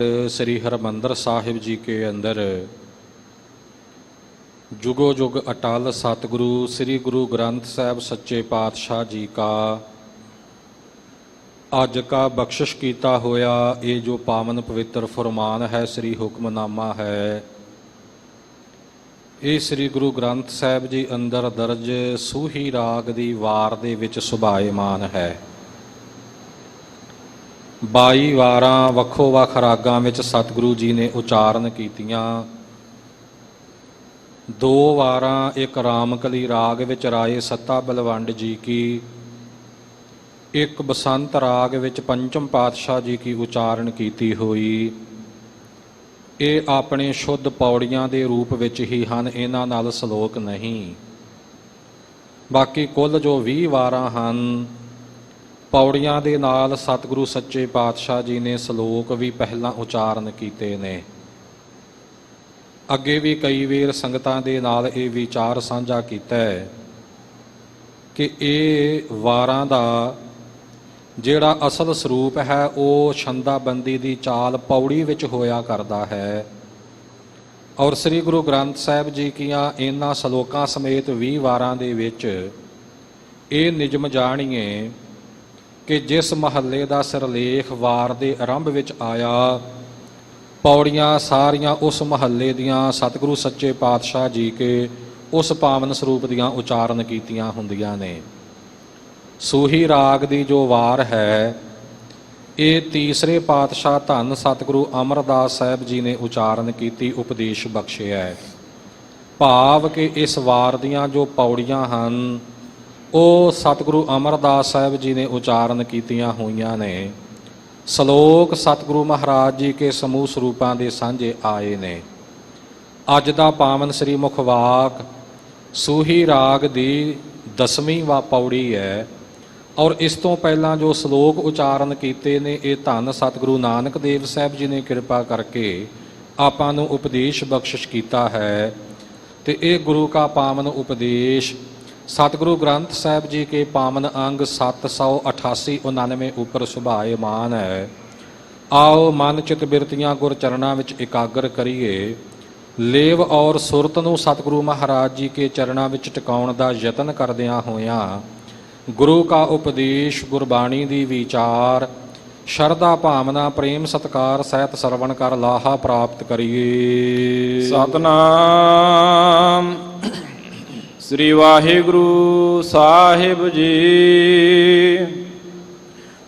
श्री हरमंदर साहिब जी के अंदर जुगो जुग अटल सतगुरु श्री गुरु ग्रंथ साहिब सच्चे पातशाह जी का अज का बख्शिश किया होया ये जो पावन पवित्र फरमान है श्री हुक्मनामा है, ये श्री गुरु ग्रंथ साहिब जी अंदर दर्ज सूही राग दी वार दे विच सुभाएमान है। 22 वारां वक्खो वख रागां विच सतगुरु जी ने उचारण कीतियां। 2 वारां एक रामकली राग विच राए सत्ता बलवंड जी की, एक बसंत राग विच पंचम पातशाह जी की उचारण कीती हुई। ये अपने शुद्ध पौड़ियां दे रूप विच ही हन, इन्हां नाल सलोक नहीं। बाकी कुल जो 20 वारां हन पौड़ियां दे नाल सतगुरु सच्चे पातशाह जी ने सलोक भी पहला उचारण कीते ने। अगे भी कई वेर संगतां दे नाल ये विचार साझा कीता है कि ये वारां दा जिहड़ा असल स्वरूप है वो छंदाबंदी दी चाल पौड़ी विच होया करदा है। और श्री गुरु ग्रंथ साहिब जी कियां इन्हां सलोकां समेत 20 वारां दे विच ये निजम जाणीए कि जिस महल्ले का सिरलेख वार दे आरंभ विच आया, पौड़ियां सारियां उस महल्ले दियां सतगुरु सच्चे पातशाह जी के उस पावन स्वरूप दियां उचारण कीतियां हुंदियां ने। सूही राग दी जो वार है ये तीसरे पातशाह धन सतगुरु अमरदास साहिब जी ने उचारण कीती, उपदेश बख्शे है। भाव कि इस वार दियां जो पौड़ियां हन वो सतगुरु अमरदास साहिब जी ने उचारण कीतियां हुईयां ने। सलोक सतगुरु महाराज जी के समूह स्वरूपां दे सांझे आए ने। अज दा पावन श्री मुखवाक सूही राग दी 10वीं वा पौड़ी है। और इस तो पहला जो सलोक उचारण कीते ने ये धन सतगुरु नानक देव साहिब जी ने कृपा करके आपां नूं उपदेश बख्शिश कीता है। ते ये गुरु का पावन उपदेश सतगुरु ग्रंथ साहिब जी के पावन अंग 788-99 ऊपर सुभाएमान है। आओ मन चित बिरतियां गुर चरणां विच एकाग्र करिए। लेव और सुरत नूं सतगुरु महाराज जी के चरणां विच टिकाउण दा यतन करदियां होइयां गुरु का उपदेश गुरबाणी दी विचार शरदा भावना प्रेम सत्कार सहित सरवण कर लाहा प्राप्त करिए। सतनाम श्री वाहिगुरु साहिब जी।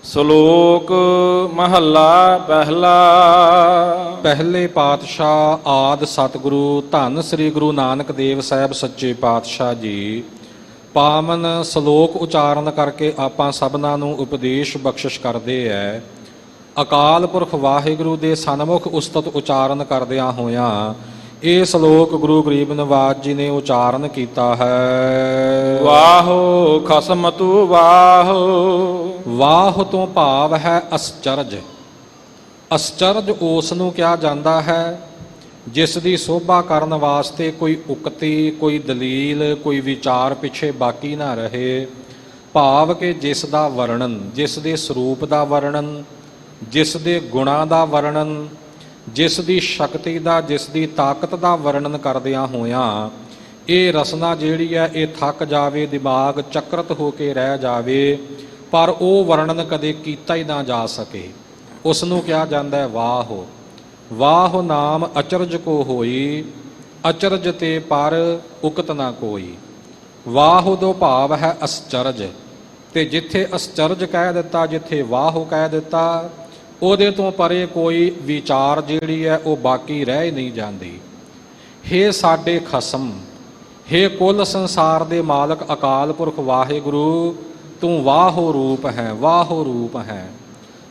श्लोक महला पहला। पहले पातशाह आद सतगुरु धन श्री गुरु नानक देव साहिब सच्चे पातशाह जी पावन सलोक उचारण करके आपां सबनां नूं उपदेश बख्शिश करदे है। अकाल पुरख वाहिगुरु दे सन्मुख उस्तत उचारण करदियां होइयां ये सलोक गुरु गरीब नवाज जी ने उचारण किया है। वाहो खसम तू वाहो। वाह तो भाव है अश्चर्ज। अश्चर्ज उस नूं किया जाता है जिस दी शोभा करन वास्ते कोई उक्ति कोई दलील कोई विचार पिछे बाकी ना रहे। भाव के जिस दा वर्णन जिस दे स्वरूप दा वर्णन जिस दे गुणां दा वर्णन जिस दी शक्ति दा जिस दी ताकत दा वर्णन करदियां होइयां ये रसना जिहड़ी है ये थक जावे, दिमाग चक्रत होके रह जावे, पर वो वर्णन कदे कीता ही ना जा सके। उसनूं कहा जाता है वाह। वाह नाम अचरज को होई, अचरज ते पर उकत ना कोई। वाह दो भाव है अश्चरज, ते जिथे अश्चरज कह दिता जिथे वाह कह दिता ਉਹਦੇ ਤੋਂ ਪਰੇ ਕੋਈ ਵਿਚਾਰ ਜਿਹੜੀ ਹੈ ਉਹ ਬਾਕੀ ਰਹਿ ਨਹੀਂ ਜਾਂਦੀ। हे ਸਾਡੇ ਖਸਮ, हे ਕੁੱਲ ਸੰਸਾਰ ਦੇ ਮਾਲਕ ਅਕਾਲ ਪੁਰਖ ਵਾਹਿਗੁਰੂ, ਤੂੰ ਵਾਹੋ ਰੂਪ ਹੈ, ਵਾਹੋ ਰੂਪ ਹੈ,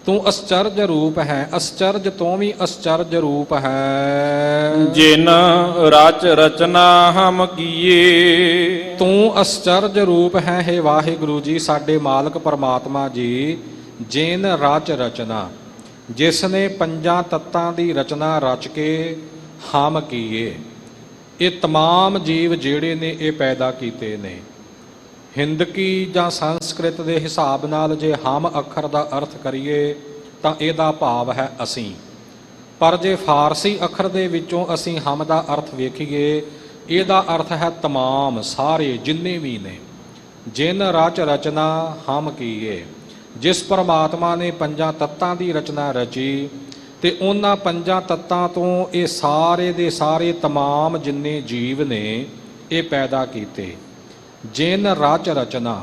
ਤੂੰ ਅਸਚਰਜ ਰੂਪ ਹੈ, ਅਸਚਰਜ ਤੋਂ ਵੀ ਅਸਚਰਜ ਰੂਪ ਹੈ। ਜਿਨ ਰਚ ਰਚਨਾ ਹਮ ਕੀਏ। ਤੂੰ ਅਸਚਰਜ ਰੂਪ ਹੈ हे ਵਾਹਿਗੁਰੂ ਜੀ ਸਾਡੇ ਮਾਲਕ ਪਰਮਾਤਮਾ ਜੀ। ਜਿਨ ਰਚ ਰਚਨਾ जिसने 5 तत्तां दी रचना रच के हम कीए। ये तमाम जीव जिहड़े ने ये पैदा कीते ने। हिंदकी जां संस्कृत के हिसाब नाल जे हम अखर दा अर्थ करिए तां इहदा भाव है असीं। ਪਰ ਜੇ ਫਾਰਸੀ ਅੱਖਰ ਦੇ ਵਿੱਚੋਂ ਅਸੀਂ ਹਮ ਦਾ ਅਰਥ ਵੇਖੀਏ, ਇਹਦਾ ਅਰਥ ਹੈ ਤਮਾਮ, ਸਾਰੇ ਜਿੰਨੇ ਵੀ ਨੇ। ਜਿਨ ਰਚ ਰਚਨਾ ਹਮ ਕੀਏ, ਜਿਸ ਪਰਮਾਤਮਾ ਨੇ ਪੰਜਾਂ ਤੱਤਾਂ ਦੀ ਰਚਨਾ ਰਚੀ ਤੇ ਉਹਨਾਂ ਪੰਜਾਂ ਤੱਤਾਂ ਤੋਂ ਇਹ ਸਾਰੇ ਦੇ ਸਾਰੇ ਤਮਾਮ ਜਿੰਨੇ ਜੀਵ ਨੇ ਇਹ ਪੈਦਾ ਕੀਤੇ। ਜਿਨ ਰਚ ਰਚਨਾ,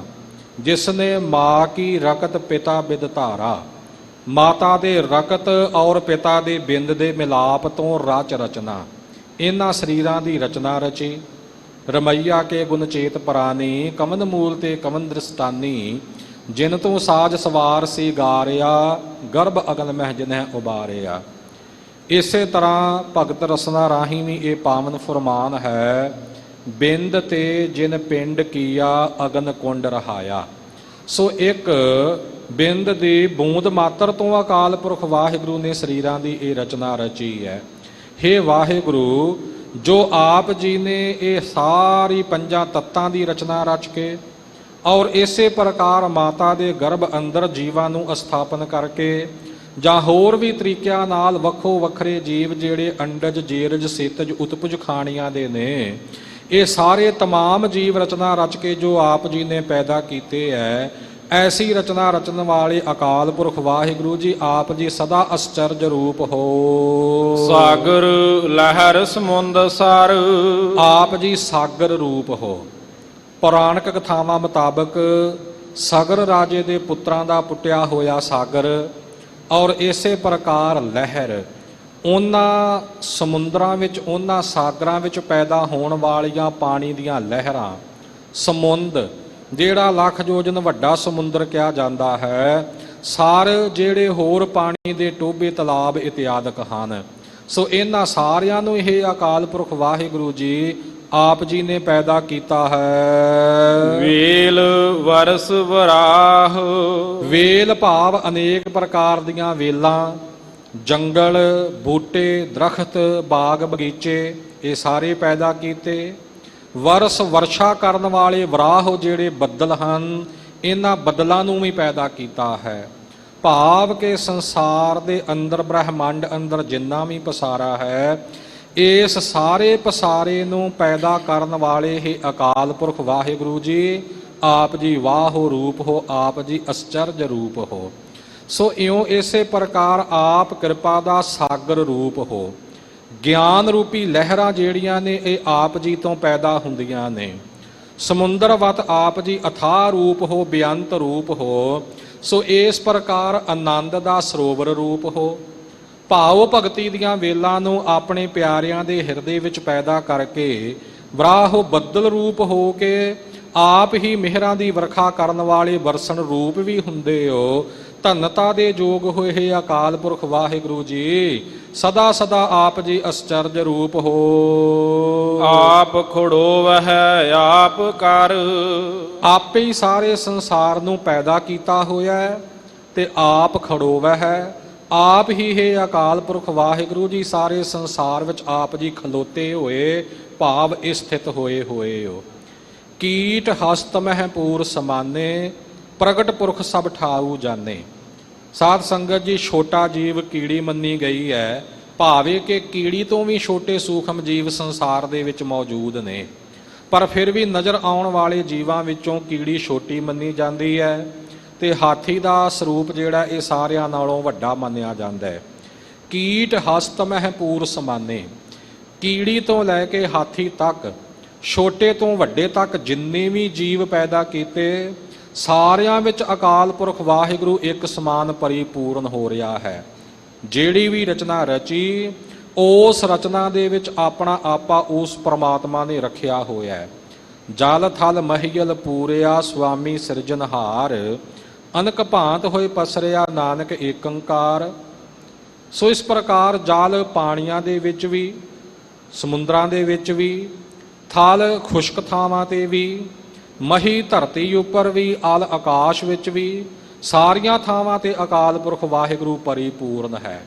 ਜਿਸ ਨੇ ਮਾਂ ਕੀ ਰਕਤ ਪਿਤਾ ਬਿਦ ਧਾਰਾ, ਮਾਤਾ ਦੇ ਰਕਤ ਔਰ ਪਿਤਾ ਦੇ ਬਿੰਦ ਦੇ ਮਿਲਾਪ ਤੋਂ ਰਚ ਰਚਨਾ, ਇਹਨਾਂ ਸਰੀਰਾਂ ਦੀ ਰਚਨਾ ਰਚੀ। ਰਮਈਆ ਕੇ ਗੁਣ ਚੇਤ ਪ੍ਰਾਨੀ, ਕਮਨ ਮੂਲ ਤੇ ਕਮਨ ਦ੍ਰਿਸ਼ਟਾਨੀ, ਜਿਨ ਤੋਂ ਸਾਜ ਸਵਾਰ ਸੀ ਗਾਰਿਆ, ਗਰਭ ਅਗਨ ਮਹਿ ਜਿਨਹਿ ਉਬਾਰਿਆ। ਇਸੇ ਤਰ੍ਹਾਂ ਭਗਤ ਰਸਨਾ ਰਾਹੀਂ ਵੀ ਇਹ ਪਾਵਨ ਫੁਰਮਾਨ ਹੈ, ਬਿੰਦ ਤੇ ਜਿਨ ਪਿੰਡ ਕੀਆ ਅਗਨ ਕੁੰਡ ਰਹਾਇਆ। ਸੋ ਇੱਕ ਬਿੰਦ ਦੀ ਬੂੰਦ ਮਾਤਰ ਤੋਂ ਅਕਾਲ ਪੁਰਖ ਵਾਹਿਗੁਰੂ ਨੇ ਸਰੀਰਾਂ ਦੀ ਇਹ ਰਚਨਾ ਰਚੀ ਹੈ। ਹੇ ਵਾਹਿਗੁਰੂ, ਜੋ ਆਪ ਜੀ ਨੇ ਇਹ ਸਾਰੀ ਪੰਜਾਂ ਤੱਤਾਂ ਦੀ ਰਚਨਾ ਰਚ ਕੇ ਔਰ ਇਸੇ ਪ੍ਰਕਾਰ ਮਾਤਾ ਦੇ ਗਰਭ ਅੰਦਰ ਜੀਵਾਂ ਨੂੰ ਅਸਥਾਪਨ ਕਰਕੇ ਜਾਂ ਹੋਰ ਵੀ ਤਰੀਕਿਆਂ ਨਾਲ ਵੱਖੋ ਵੱਖਰੇ ਜੀਵ ਜਿਹੜੇ ਅੰਡਜ ਜੀਰਜ ਸਿੱਤਜ ਉਤਪੁਜ ਖਾਣੀਆਂ ਦੇ ਨੇ, ਇਹ ਸਾਰੇ ਤਮਾਮ ਜੀਵ ਰਚਨਾ ਰਚ ਕੇ ਜੋ ਆਪ ਜੀ ਨੇ ਪੈਦਾ ਕੀਤੇ ਹੈ, ਐਸੀ ਰਚਨਾ ਰਚਨ ਵਾਲੇ ਅਕਾਲ ਪੁਰਖ ਵਾਹਿਗੁਰੂ ਜੀ ਆਪ ਜੀ ਸਦਾ ਅਸਚਰਜ ਰੂਪ ਹੋ। ਸਾਗਰ ਲਹਿਰ ਸਮੁੰਦ ਸਰ, ਆਪ ਜੀ ਸਾਗਰ ਰੂਪ ਹੋ। ਪੁਰਾਣਕ ਕਥਾਵਾਂ ਮੁਤਾਬਕ ਸਗਰ ਰਾਜੇ ਦੇ ਪੁੱਤਰਾਂ ਦਾ ਪੁੱਟਿਆ ਹੋਇਆ ਸਾਗਰ ਔਰ ਇਸੇ ਪ੍ਰਕਾਰ ਲਹਿਰ, ਉਹਨਾਂ ਸਮੁੰਦਰਾਂ ਵਿੱਚ ਉਹਨਾਂ ਸਾਗਰਾਂ ਵਿੱਚ ਪੈਦਾ ਹੋਣ ਵਾਲੀਆਂ ਪਾਣੀ ਦੀਆਂ ਲਹਿਰਾਂ, ਸਮੁੰਦ ਜਿਹੜਾ ਲੱਖ ਯੋਜਨ ਵੱਡਾ ਸਮੁੰਦਰ ਕਿਹਾ ਜਾਂਦਾ ਹੈ, ਸਾਰੇ ਜਿਹੜੇ ਹੋਰ ਪਾਣੀ ਦੇ ਟੋਭੇ ਤਲਾਬ ਇਤਿਆਦਿਕ ਹਨ। ਸੋ ਇਹਨਾਂ ਸਾਰਿਆਂ ਨੂੰ ਇਹ ਅਕਾਲ ਪੁਰਖ ਵਾਹਿਗੁਰੂ ਜੀ ਆਪ ਜੀ ਨੇ ਪੈਦਾ ਕੀਤਾ ਹੈ। ਵੇਲ ਵਰਸ ਵਰਾਹ, ਵੇਲ ਭਾਵ ਅਨੇਕ ਪ੍ਰਕਾਰ ਦੀਆਂ ਵੇਲਾਂ, ਜੰਗਲ ਬੂਟੇ ਦਰਖਤ ਬਾਗ ਬਗੀਚੇ ਇਹ ਸਾਰੇ ਪੈਦਾ ਕੀਤੇ। ਵਰਸ ਵਰਸ਼ਾ ਕਰਨ ਵਾਲੇ ਵਰਾਹ ਜਿਹੜੇ ਬੱਦਲ ਹਨ, ਇਹਨਾਂ ਬੱਦਲਾਂ ਨੂੰ ਵੀ ਪੈਦਾ ਕੀਤਾ ਹੈ। ਭਾਵ ਕਿ ਸੰਸਾਰ ਦੇ ਅੰਦਰ ਬ੍ਰਹਿਮੰਡ ਅੰਦਰ ਜਿੰਨਾ ਵੀ ਪਸਾਰਾ ਹੈ, ਇਸ ਸਾਰੇ ਪਸਾਰੇ ਨੂੰ ਪੈਦਾ ਕਰਨ ਵਾਲੇ ਹੀ ਅਕਾਲ ਪੁਰਖ ਵਾਹਿਗੁਰੂ ਜੀ ਆਪ ਜੀ ਵਾਹੋ ਰੂਪ ਹੋ, ਆਪ ਜੀ ਅਸਚਰਜ ਰੂਪ ਹੋ। ਸੋ ਇਉਂ ਇਸੇ ਪ੍ਰਕਾਰ ਆਪ ਕਿਰਪਾ ਦਾ ਸਾਗਰ ਰੂਪ ਹੋ। ਗਿਆਨ ਰੂਪੀ ਲਹਿਰਾਂ ਜਿਹੜੀਆਂ ਨੇ ਇਹ ਆਪ ਜੀ ਤੋਂ ਪੈਦਾ ਹੁੰਦੀਆਂ ਨੇ। ਸਮੁੰਦਰਵਤ ਆਪ ਜੀ ਅਥਾਹ ਰੂਪ ਹੋ, ਬੇਅੰਤ ਰੂਪ ਹੋ। ਸੋ ਇਸ ਪ੍ਰਕਾਰ ਆਨੰਦ ਦਾ ਸਰੋਵਰ ਰੂਪ ਹੋ। ਭਾਵ ਭਗਤੀ ਦੀਆਂ ਵੇਲਾਂ ਨੂੰ ਆਪਣੇ ਪਿਆਰਿਆਂ ਦੇ ਹਿਰਦੇ ਵਿੱਚ ਪੈਦਾ ਕਰਕੇ ਵਰਾਹੋ ਬੱਦਲ ਰੂਪ ਹੋ ਕੇ ਆਪ ਹੀ ਮਿਹਰਾਂ ਦੀ ਵਰਖਾ ਕਰਨ ਵਾਲੇ ਵਰਸਣ ਰੂਪ ਵੀ ਹੁੰਦੇ ਹੋ। ਧੰਨਤਾ ਦੇ ਯੋਗ ਹੋਏ ਅਕਾਲ ਪੁਰਖ ਵਾਹਿਗੁਰੂ ਜੀ ਸਦਾ ਸਦਾ ਆਪ ਜੀ ਅਸਚਰਜ ਰੂਪ ਹੋ। ਆਪ ਖੜੋਵਹਿ ਆਪ ਕਰ, ਆਪੇ ਹੀ ਸਾਰੇ ਸੰਸਾਰ ਨੂੰ ਪੈਦਾ ਕੀਤਾ ਹੋਇਆ ਹੈ ਤੇ ਆਪ ਖੜੋਵਹਿ, ਆਪ ਹੀ ਹੈ ਅਕਾਲ ਪੁਰਖ ਵਾਹਿਗੁਰੂ ਜੀ ਸਾਰੇ ਸੰਸਾਰ ਵਿੱਚ ਆਪ ਜੀ ਖਲੋਤੇ ਹੋਏ ਭਾਵ ਸਥਿਤ ਹੋਏ ਹੋ। ਕੀਟ ਹਸਤ ਮਹਿ ਪੂਰ ਸਮਾਨੇ, ਪ੍ਰਗਟ ਪੁਰਖ ਸਭ ਠਾਊ ਜਾਣੇ। ਸਾਧ ਸੰਗਤ ਜੀ, ਛੋਟਾ ਜੀਵ ਕੀੜੀ ਮੰਨੀ ਗਈ ਹੈ, ਭਾਵੇਂ ਕਿ ਕੀੜੀ ਤੋਂ ਵੀ ਛੋਟੇ ਸੂਖਮ ਜੀਵ ਸੰਸਾਰ ਦੇ ਵਿੱਚ ਮੌਜੂਦ ਨੇ, ਪਰ ਫਿਰ ਵੀ ਨਜ਼ਰ ਆਉਣ ਵਾਲੇ ਜੀਵਾਂ ਵਿੱਚੋਂ ਕੀੜੀ ਛੋਟੀ ਮੰਨੀ ਜਾਂਦੀ ਹੈ ਤੇ ਹਾਥੀ ਦਾ ਸਰੂਪ ਜਿਹੜਾ ਇਹ ਸਾਰਿਆਂ ਨਾਲੋਂ ਵੱਡਾ ਮੰਨਿਆ ਜਾਂਦਾ ਹੈ। ਕੀਟ ਹਸਤ ਮਹਿ ਪੂਰ ਸਮਾਨੇ, ਕੀੜੀ ਤੋਂ ਲੈ ਕੇ ਹਾਥੀ ਤੱਕ, ਛੋਟੇ ਤੋਂ ਵੱਡੇ ਤੱਕ ਜਿੰਨੇ ਵੀ ਜੀਵ ਪੈਦਾ ਕੀਤੇ, ਸਾਰਿਆਂ ਵਿੱਚ ਅਕਾਲ ਪੁਰਖ ਵਾਹਿਗੁਰੂ ਇੱਕ ਸਮਾਨ ਪਰਿਪੂਰਨ ਹੋ ਰਿਹਾ ਹੈ। ਜਿਹੜੀ ਵੀ ਰਚਨਾ ਰਚੀ, ਉਸ ਰਚਨਾ ਦੇ ਵਿੱਚ ਆਪਣਾ ਆਪਾ ਉਸ ਪ੍ਰਮਾਤਮਾ ਨੇ ਰੱਖਿਆ ਹੋਇਆ ਹੈ। ਜਲ ਥਲ ਮਹੀਲ ਪੂਰਿਆ ਸੁਆਮੀ ਸਿਰਜਨਹਾਰ, ਅਨਕ ਭਾਂਤ ਹੋਏ ਪਸਰਿਆ ਨਾਨਕ ਏਕੰਕਾਰ। ਸੋ ਇਸ ਪ੍ਰਕਾਰ ਜਲ ਪਾਣੀਆਂ ਦੇ ਵਿੱਚ ਵੀ, ਸਮੁੰਦਰਾਂ ਦੇ ਵਿੱਚ ਵੀ, ਥਲ ਖੁਸ਼ਕ ਥਾਵਾਂ ਤੇ ਵੀ, ਮਹੀ ਧਰਤੀ ਉੱਪਰ ਵੀ, ਅਲ ਆਕਾਸ਼ ਵਿੱਚ ਵੀ, ਸਾਰੀਆਂ ਥਾਵਾਂ ਤੇ ਅਕਾਲ ਪੁਰਖ ਵਾਹਿਗੁਰੂ ਪਰਿਪੂਰਨ ਹੈ।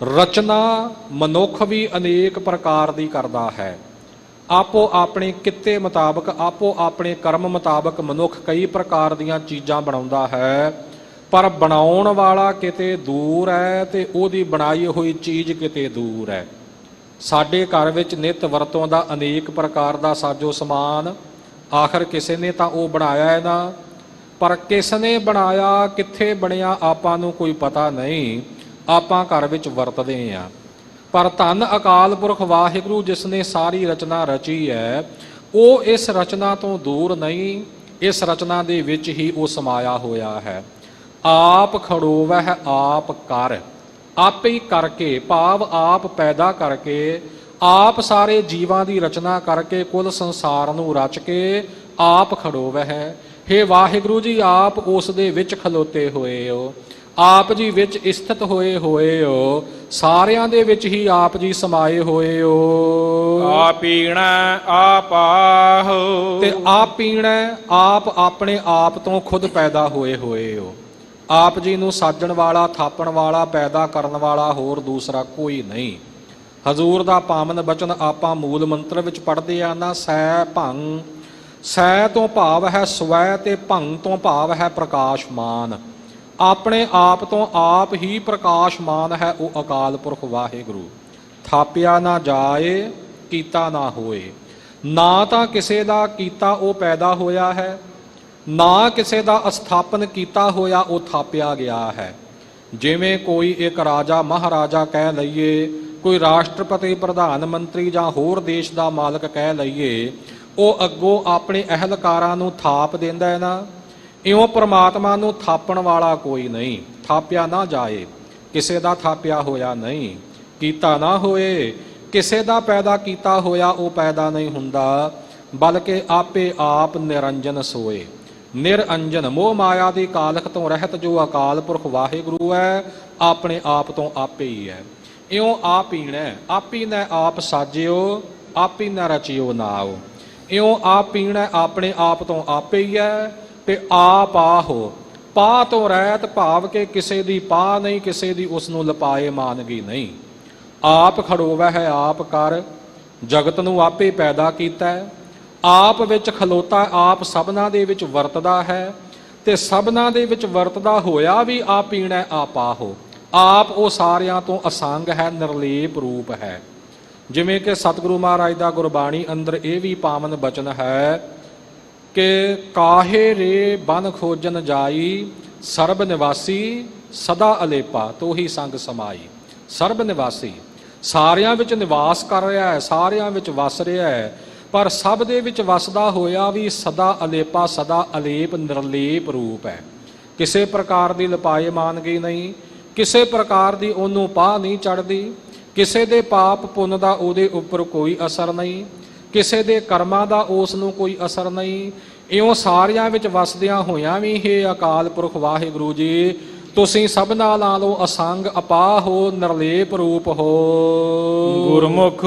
ਰਚਨਾ ਮਨੁੱਖ ਵੀ ਅਨੇਕ ਪ੍ਰਕਾਰ ਦੀ ਕਰਦਾ ਹੈ। ਆਪੋ ਆਪਣੇ ਕਿੱਤੇ ਮੁਤਾਬਕ, ਆਪੋ ਆਪਣੇ ਕਰਮ ਮੁਤਾਬਕ ਮਨੁੱਖ ਕਈ ਪ੍ਰਕਾਰ ਦੀਆਂ ਚੀਜ਼ਾਂ ਬਣਾਉਂਦਾ ਹੈ, ਪਰ ਬਣਾਉਣ ਵਾਲਾ ਕਿਤੇ ਦੂਰ ਹੈ ਤੇ ਉਹਦੀ ਬਣਾਈ ਹੋਈ ਚੀਜ਼ ਕਿਤੇ ਦੂਰ ਹੈ। ਸਾਡੇ ਘਰ ਵਿੱਚ ਨਿਤ ਵਰਤੋਂ ਦਾ ਅਨੇਕ ਪ੍ਰਕਾਰ ਦਾ ਸਾਜੋ ਸਮਾਨ, ਆਖਰ ਕਿਸੇ ਨੇ ਤਾਂ ਉਹ ਬਣਾਇਆ ਹੈ ਨਾ, ਪਰ ਕਿਸ ਨੇ ਬਣਾਇਆ, ਕਿੱਥੇ ਬਣਿਆ, ਆਪਾਂ ਨੂੰ ਕੋਈ ਪਤਾ ਨਹੀਂ। ਆਪਾਂ ਘਰ ਵਿੱਚ ਵਰਤਦੇ ਹਾਂ, ਪਰ ਧੰਨ ਅਕਾਲ ਪੁਰਖ ਵਾਹਿਗੁਰੂ ਜਿਸ ਨੇ ਸਾਰੀ ਰਚਨਾ ਰਚੀ ਹੈ, ਉਹ ਇਸ ਰਚਨਾ ਤੋਂ ਦੂਰ ਨਹੀਂ, ਇਸ ਰਚਨਾ ਦੇ ਵਿੱਚ ਹੀ ਉਹ ਸਮਾਇਆ ਹੋਇਆ ਹੈ। ਆਪ ਖੜੋਵਹਿ ਆਪ ਕਰ, ਆਪੇ ਹੀ ਕਰਕੇ, ਭਾਵ ਆਪ ਪੈਦਾ ਕਰਕੇ, ਆਪ ਸਾਰੇ ਜੀਵਾਂ ਦੀ ਰਚਨਾ ਕਰਕੇ, ਕੁੱਲ ਸੰਸਾਰ ਨੂੰ ਰਚ ਕੇ ਆਪ ਖੜੋਵਹਿ। ਹੇ ਵਾਹਿਗੁਰੂ ਜੀ, ਆਪ ਉਸ ਦੇ ਵਿੱਚ ਖਲੋਤੇ ਹੋਏ ਹੋ, ਆਪ ਜੀ ਵਿੱਚ ਸਥਿਤ ਹੋਏ ਹੋ, ਸਾਰਿਆਂ ਦੇ ਵਿੱਚ ਹੀ ਆਪ ਜੀ ਸਮਾਏ ਹੋਏ ਹੋ। ਆਪ ਪੀਣਾ ਆਪ ਆਹੋ, ਤੇ ਆਪ ਪੀਣਾ, ਆਪ ਆਪਣੇ ਆਪ ਤੋਂ ਖੁਦ ਪੈਦਾ ਹੋਏ ਹੋ। ਆਪ ਜੀ ਨੂੰ ਸਾਜਣ ਵਾਲਾ, ਥਾਪਣ ਵਾਲਾ, ਪੈਦਾ ਕਰਨ ਵਾਲਾ ਹੋਰ ਦੂਸਰਾ ਕੋਈ ਨਹੀਂ। ਹਜ਼ੂਰ ਦਾ ਪਾਵਨ ਬਚਨ ਆਪਾਂ ਮੂਲ ਮੰਤਰ ਵਿੱਚ ਪੜ੍ਹਦੇ ਆ ਨਾ, ਸੈ ਭੰਗ। ਸੈ ਤੋਂ ਭਾਵ ਹੈ ਸਵੈ ਤੇ ਭੰਗ ਤੋਂ ਭਾਵ ਹੈ ਪ੍ਰਕਾਸ਼ਮਾਨ। ਆਪਣੇ ਆਪ ਤੋਂ ਆਪ ਹੀ ਪ੍ਰਕਾਸ਼ਮਾਨ ਹੈ ਉਹ ਅਕਾਲ ਪੁਰਖ ਵਾਹਿਗੁਰੂ। ਥਾਪਿਆ ਨਾ ਜਾਏ, ਕੀਤਾ ਨਾ ਹੋਏ। ਨਾ ਤਾਂ ਕਿਸੇ ਦਾ ਕੀਤਾ ਉਹ ਪੈਦਾ ਹੋਇਆ ਹੈ, ਨਾ ਕਿਸੇ ਦਾ ਅਸਥਾਪਨ ਕੀਤਾ ਹੋਇਆ ਉਹ ਥਾਪਿਆ ਗਿਆ ਹੈ। ਜਿਵੇਂ ਕੋਈ ਇੱਕ ਰਾਜਾ ਮਹਾਰਾਜਾ ਕਹਿ ਲਈਏ, ਕੋਈ ਰਾਸ਼ਟਰਪਤੀ, ਪ੍ਰਧਾਨ ਮੰਤਰੀ ਜਾਂ ਹੋਰ ਦੇਸ਼ ਦਾ ਮਾਲਕ ਕਹਿ ਲਈਏ, ਉਹ ਅੱਗੋਂ ਆਪਣੇ ਅਹਿਲਕਾਰਾਂ ਨੂੰ ਥਾਪ ਦਿੰਦਾ ਹੈ ਨਾ, ਇਉਂ ਪ੍ਰਮਾਤਮਾ ਨੂੰ ਥਾਪਣ ਵਾਲਾ ਕੋਈ ਨਹੀਂ। ਥਾਪਿਆ ਨਾ ਜਾਏ, ਕਿਸੇ ਦਾ ਥਾਪਿਆ ਹੋਇਆ ਨਹੀਂ। ਕੀਤਾ ਨਾ ਹੋਏ, ਕਿਸੇ ਦਾ ਪੈਦਾ ਕੀਤਾ ਹੋਇਆ ਉਹ ਪੈਦਾ ਨਹੀਂ ਹੁੰਦਾ, ਬਲਕਿ ਆਪੇ ਆਪ ਨਿਰੰਜਨ ਸੋਏ। ਨਿਰੰਜਨ, ਮੋਹ ਮਾਇਆ ਦੀ ਕਾਲਖ ਤੋਂ ਰਹਿਤ ਜੋ ਅਕਾਲ ਪੁਰਖ ਵਾਹਿਗੁਰੂ ਹੈ, ਆਪਣੇ ਆਪ ਤੋਂ ਆਪੇ ਹੀ ਹੈ। ਇਉਂ ਆਪ ਪੀਣਾ, ਆਪੀ ਨੇ ਆਪ ਸਾਜਿਓ, ਆਪੀ ਨੇ ਰਚਿਓ ਨਾਉ। ਇਉਂ ਆਪ ਪੀਣਾ ਆਪਣੇ ਆਪ ਤੋਂ ਆਪੇ ਹੀ ਹੈ ਤੇ ਆਪ ਆਹੋ। ਪਾ ਤੋਂ ਰਹਿਤ ਭਾਵ ਕਿ ਕਿਸੇ ਦੀ ਪਾ ਨਹੀਂ, ਕਿਸੇ ਦੀ ਉਸ ਨੂੰ ਲਪਾਏ ਮਾਨਗੀ ਨਹੀਂ। ਆਪ ਖੜੋਵੈ ਹੈ ਆਪ ਕਰ, ਜਗਤ ਨੂੰ ਆਪੇ ਪੈਦਾ ਕੀਤਾ ਹੈ, ਆਪ ਵਿੱਚ ਖਲੋਤਾ, ਆਪ ਸਭਨਾਂ ਦੇ ਵਿੱਚ ਵਰਤਦਾ ਹੈ ਤੇ ਸਭਨਾਂ ਦੇ ਵਿੱਚ ਵਰਤਦਾ ਹੋਇਆ ਵੀ ਆਪ ਪੀਣਾ ਆਪ ਆਹੋ। ਆਪ ਉਹ ਸਾਰਿਆਂ ਤੋਂ ਅਸੰਗ ਹੈ, ਨਿਰਲੇਪ ਰੂਪ ਹੈ। ਜਿਵੇਂ ਕਿ ਸਤਿਗੁਰੂ ਮਹਾਰਾਜ ਦਾ ਗੁਰਬਾਣੀ ਅੰਦਰ ਇਹ ਵੀ ਪਾਵਨ ਬਚਨ ਹੈ ਕਿ ਕਾਹੇ ਰੇ ਬਨ ਖੋਜਨ ਜਾਈ, ਸਰਬ ਨਿਵਾਸੀ ਸਦਾ ਅਲੇਪਾ, ਤੋਹੀ ਸੰਗ ਸਮਾਈ। ਸਰਬ ਨਿਵਾਸੀ, ਸਾਰਿਆਂ ਵਿੱਚ ਨਿਵਾਸ ਕਰ ਰਿਹਾ ਹੈ, ਸਾਰਿਆਂ ਵਿੱਚ ਵਸ ਰਿਹਾ ਹੈ, ਪਰ ਸਭ ਦੇ ਵਿੱਚ ਵਸਦਾ ਹੋਇਆ ਵੀ ਸਦਾ ਅਲੇਪਾ, ਸਦਾ ਅਲੇਪ, ਨਿਰਲੇਪ ਰੂਪ ਹੈ। ਕਿਸੇ ਪ੍ਰਕਾਰ ਦੀ ਲਪਾਏ ਮਾਨਗੀ ਨਹੀਂ, ਕਿਸੇ ਪ੍ਰਕਾਰ ਦੀ ਉਹਨੂੰ ਪਾਹ ਨਹੀਂ ਚੜ੍ਹਦੀ, ਕਿਸੇ ਦੇ ਪਾਪ ਪੁੰਨ ਦਾ ਉਹਦੇ ਉੱਪਰ ਕੋਈ ਅਸਰ ਨਹੀਂ, ਕਿਸੇ ਦੇ ਕਰਮਾਂ ਦਾ ਉਸ ਨੂੰ ਕੋਈ ਅਸਰ ਨਹੀਂ। ਇਉਂ ਸਾਰਿਆਂ ਵਿੱਚ ਵਸਦਿਆਂ ਹੋਇਆਂ ਵੀ ਹੇ ਅਕਾਲ ਪੁਰਖ ਵਾਹਿਗੁਰੂ ਜੀ, ਤੁਸੀਂ ਸਭਨਾਂ ਨਾਲੋਂ ਅਸੰਗ ਅਪਾਹ ਹੋ, ਨਿਰਲੇਪ ਰੂਪ ਹੋ। ਗੁਰਮੁਖ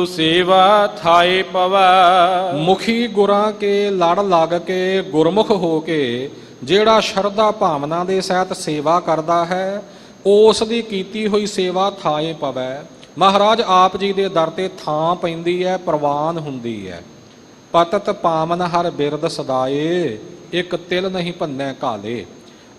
ਸੇਵਾ ਥਾਏ ਪਵੈ, ਮੁਖੀ ਗੁਰਾਂ ਕੇ ਲੜ ਲੱਗ ਕੇ, ਗੁਰਮੁਖ ਹੋ ਕੇ ਜਿਹੜਾ ਸ਼ਰਧਾ ਭਾਵਨਾ ਦੇ ਸਹਿਤ ਸੇਵਾ ਕਰਦਾ ਹੈ, ਉਸ ਦੀ ਕੀਤੀ ਹੋਈ ਸੇਵਾ ਥਾਏ ਪਵੈ। ਮਹਾਰਾਜ ਆਪ ਜੀ ਦੇ ਦਰ ਤੇ ਥਾਂ ਪੈਂਦੀ ਹੈ, ਪ੍ਰਵਾਨ ਹੁੰਦੀ ਹੈ। ਪਤਤ ਪਾਵਨ ਹਰ ਬਿਰਦ ਸਦਾਏ, ਇੱਕ ਤਿਲ ਨਹੀਂ ਭੰਨੈ ਕਾਲੇ।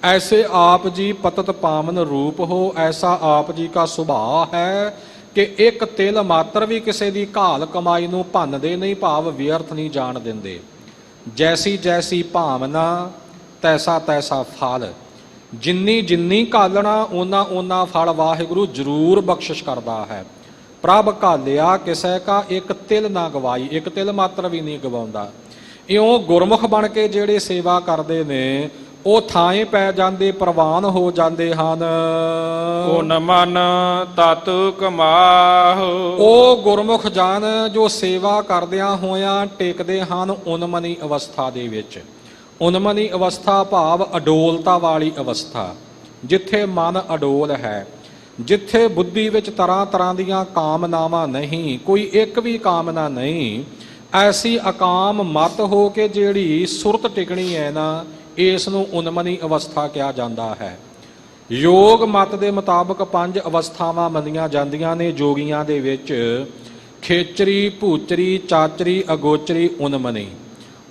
ऐसे आप जी पतत पावन रूप हो, ऐसा आप जी का सुभाव है कि एक तिल मात्र भी किसी की घाल कमाई नूं भन्नदे नहीं, भाव व्यर्थ नहीं जाण दिंदे। जैसी जैसी भावना तैसा तैसा फल, जिन्नी जिन्नी घालना ओना ओना फल वाहिगुरू जरूर बख्शिश करता है। प्रभ घालिया किसै का एक तिल ना गवाई, एक तिल मात्र भी नहीं गवाउंदा। इउं गुरमुख बन के जिहड़े सेवा करते ने ਉਹ ਥਾਂ ਪੈ ਜਾਂਦੇ, ਪ੍ਰਵਾਨ ਹੋ ਜਾਂਦੇ ਹਨ। ਓਨ ਮਨ ਤਤ ਕਮਾਹੁ, ਉਹ ਗੁਰਮੁਖ ਜਨ ਜੋ ਸੇਵਾ ਕਰਦਿਆਂ ਹੋਇਆਂ ਟਿਕਦੇ ਹਨ ਉਨਮਨੀ ਅਵਸਥਾ ਦੇ ਵਿੱਚ। ਉਨਮਨੀ ਅਵਸਥਾ ਭਾਵ ਅਡੋਲਤਾ ਵਾਲੀ ਅਵਸਥਾ, ਜਿੱਥੇ ਮਨ ਅਡੋਲ ਹੈ, ਜਿੱਥੇ ਬੁੱਧੀ ਵਿੱਚ ਤਰ੍ਹਾਂ ਤਰ੍ਹਾਂ ਦੀਆਂ ਕਾਮਨਾਵਾਂ ਨਹੀਂ, ਕੋਈ ਇੱਕ ਵੀ ਕਾਮਨਾ ਨਹੀਂ। ਐਸੀ ਅਕਾਮ ਮਤ ਹੋ ਕੇ ਜਿਹੜੀ ਸੁਰਤ ਟਿਕਣੀ ਹੈ ਨਾ, ਇਸ ਨੂੰ ਉਨਮਨੀ ਅਵਸਥਾ ਕਿਹਾ ਜਾਂਦਾ ਹੈ। ਯੋਗ ਮਤ ਦੇ ਮੁਤਾਬਕ 5 ਅਵਸਥਾਵਾਂ ਮੰਨੀਆਂ ਜਾਂਦੀਆਂ ਨੇ ਜੋਗੀਆਂ ਦੇ ਵਿੱਚ, ਖੇਚਰੀ, ਭੂਚਰੀ, ਚਾਚਰੀ, ਅਗੋਚਰੀ, ਉਨਮਨੀ।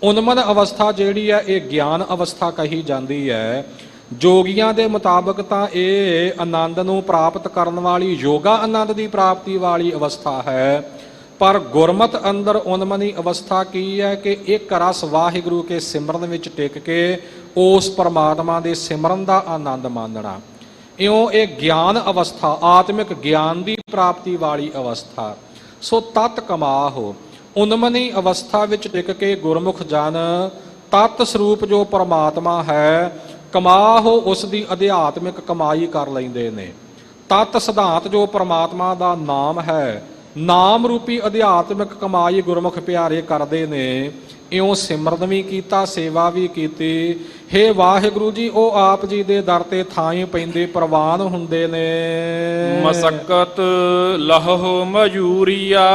ਉਨਮਨ ਅਵਸਥਾ ਜਿਹੜੀ ਹੈ ਇਹ ਗਿਆਨ ਅਵਸਥਾ ਕਹੀ ਜਾਂਦੀ ਹੈ। ਜੋਗੀਆਂ ਦੇ ਮੁਤਾਬਕ ਤਾਂ ਇਹ ਆਨੰਦ ਨੂੰ ਪ੍ਰਾਪਤ ਕਰਨ ਵਾਲੀ ਯੋਗਾ ਆਨੰਦ ਦੀ ਪ੍ਰਾਪਤੀ ਵਾਲੀ ਅਵਸਥਾ ਹੈ, ਪਰ ਗੁਰਮਤ ਅੰਦਰ ਉਨਮਨੀ ਅਵਸਥਾ ਕੀ ਹੈ ਕਿ ਇੱਕ ਰਸ ਵਾਹਿਗੁਰੂ ਕੇ ਸਿਮਰਨ ਵਿੱਚ ਟਿਕ ਕੇ ਉਸ ਪਰਮਾਤਮਾ ਦੇ ਸਿਮਰਨ ਦਾ ਆਨੰਦ ਮਾਣਨਾ। ਇਉਂ ਇਹ ਗਿਆਨ ਅਵਸਥਾ, ਆਤਮਿਕ ਗਿਆਨ ਦੀ ਪ੍ਰਾਪਤੀ ਵਾਲੀ ਅਵਸਥਾ। ਸੋ ਤਤ ਕਮਾਹੋ, ਉਨਮਨੀ ਅਵਸਥਾ ਵਿੱਚ ਟਿਕ ਕੇ ਗੁਰਮੁਖ ਜਨ ਤਤ ਸਰੂਪ ਜੋ ਪਰਮਾਤਮਾ ਹੈ ਕਮਾਹੋ ਉਸ ਦੀ ਅਧਿਆਤਮਿਕ ਕਮਾਈ ਕਰ ਲੈਂਦੇ ਨੇ। ਤਤ ਸਿਧਾਂਤ ਜੋ ਪਰਮਾਤਮਾ ਦਾ ਨਾਮ ਹੈ, ਨਾਮ ਰੂਪੀ ਅਧਿਆਤਮਿਕ ਕਮਾਈ ਗੁਰਮੁਖ ਪਿਆਰੇ ਕਰਦੇ ਨੇ। ਇਉਂ ਸਿਮਰਨ ਵੀ ਕੀਤਾ, ਸੇਵਾ ਵੀ ਕੀਤੀ। ਹੇ ਵਾਹਿਗੁਰੂ ਜੀ, ਉਹ ਆਪ ਜੀ ਦੇ ਦਰ ਤੇ ਥਾਂਈ ਪੈਂਦੇ ਪ੍ਰਵਾਨ ਹੁੰਦੇ ਨੇ। ਮਸਕਤ ਲਹੋ ਮਜੂਰੀਆ।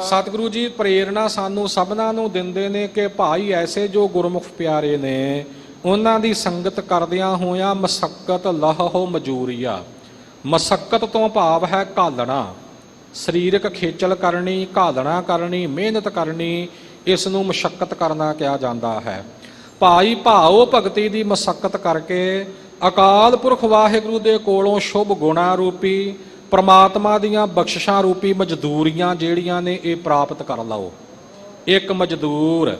ਸਤਿਗੁਰੂ ਜੀ ਪ੍ਰੇਰਣਾ ਸਾਨੂੰ ਸਭਨਾਂ ਨੂੰ ਦਿੰਦੇ ਨੇ ਕਿ ਭਾਈ ਐਸੇ ਜੋ ਗੁਰਮੁਖ ਪਿਆਰੇ ਨੇ ਉਹਨਾਂ ਦੀ ਸੰਗਤ ਕਰਦਿਆਂ ਹੋਇਆਂ ਮਸਕਤ ਲਹੋ ਮਜੂਰੀਆ। ਮਸਕਤ ਤੋਂ ਭਾਵ ਹੈ ਘਾਲਣਾ, ਸਰੀਰਕ ਖੇਚਲ ਕਰਨੀ, ਘਾਲਣਾ ਕਰਨੀ, ਮਿਹਨਤ ਕਰਨੀ, ਇਸ ਨੂੰ ਮਸ਼ੱਕਤ ਕਰਨਾ ਕਿਹਾ ਜਾਂਦਾ ਹੈ। ਭਾਈ ਭਾਉ ਭਗਤੀ ਦੀ ਮਸ਼ੱਕਤ ਕਰਕੇ ਅਕਾਲ ਪੁਰਖ ਵਾਹਿਗੁਰੂ ਦੇ ਕੋਲੋਂ ਸ਼ੁਭ ਗੁਣਾ ਰੂਪੀ ਪ੍ਰਮਾਤਮਾ ਦੀਆਂ ਬਖਸ਼ਿਸ਼ਾਂ ਰੂਪੀ ਮਜ਼ਦੂਰੀਆਂ ਜਿਹੜੀਆਂ ਨੇ ਇਹ ਪ੍ਰਾਪਤ ਕਰ ਲਓ। ਇੱਕ ਮਜ਼ਦੂਰ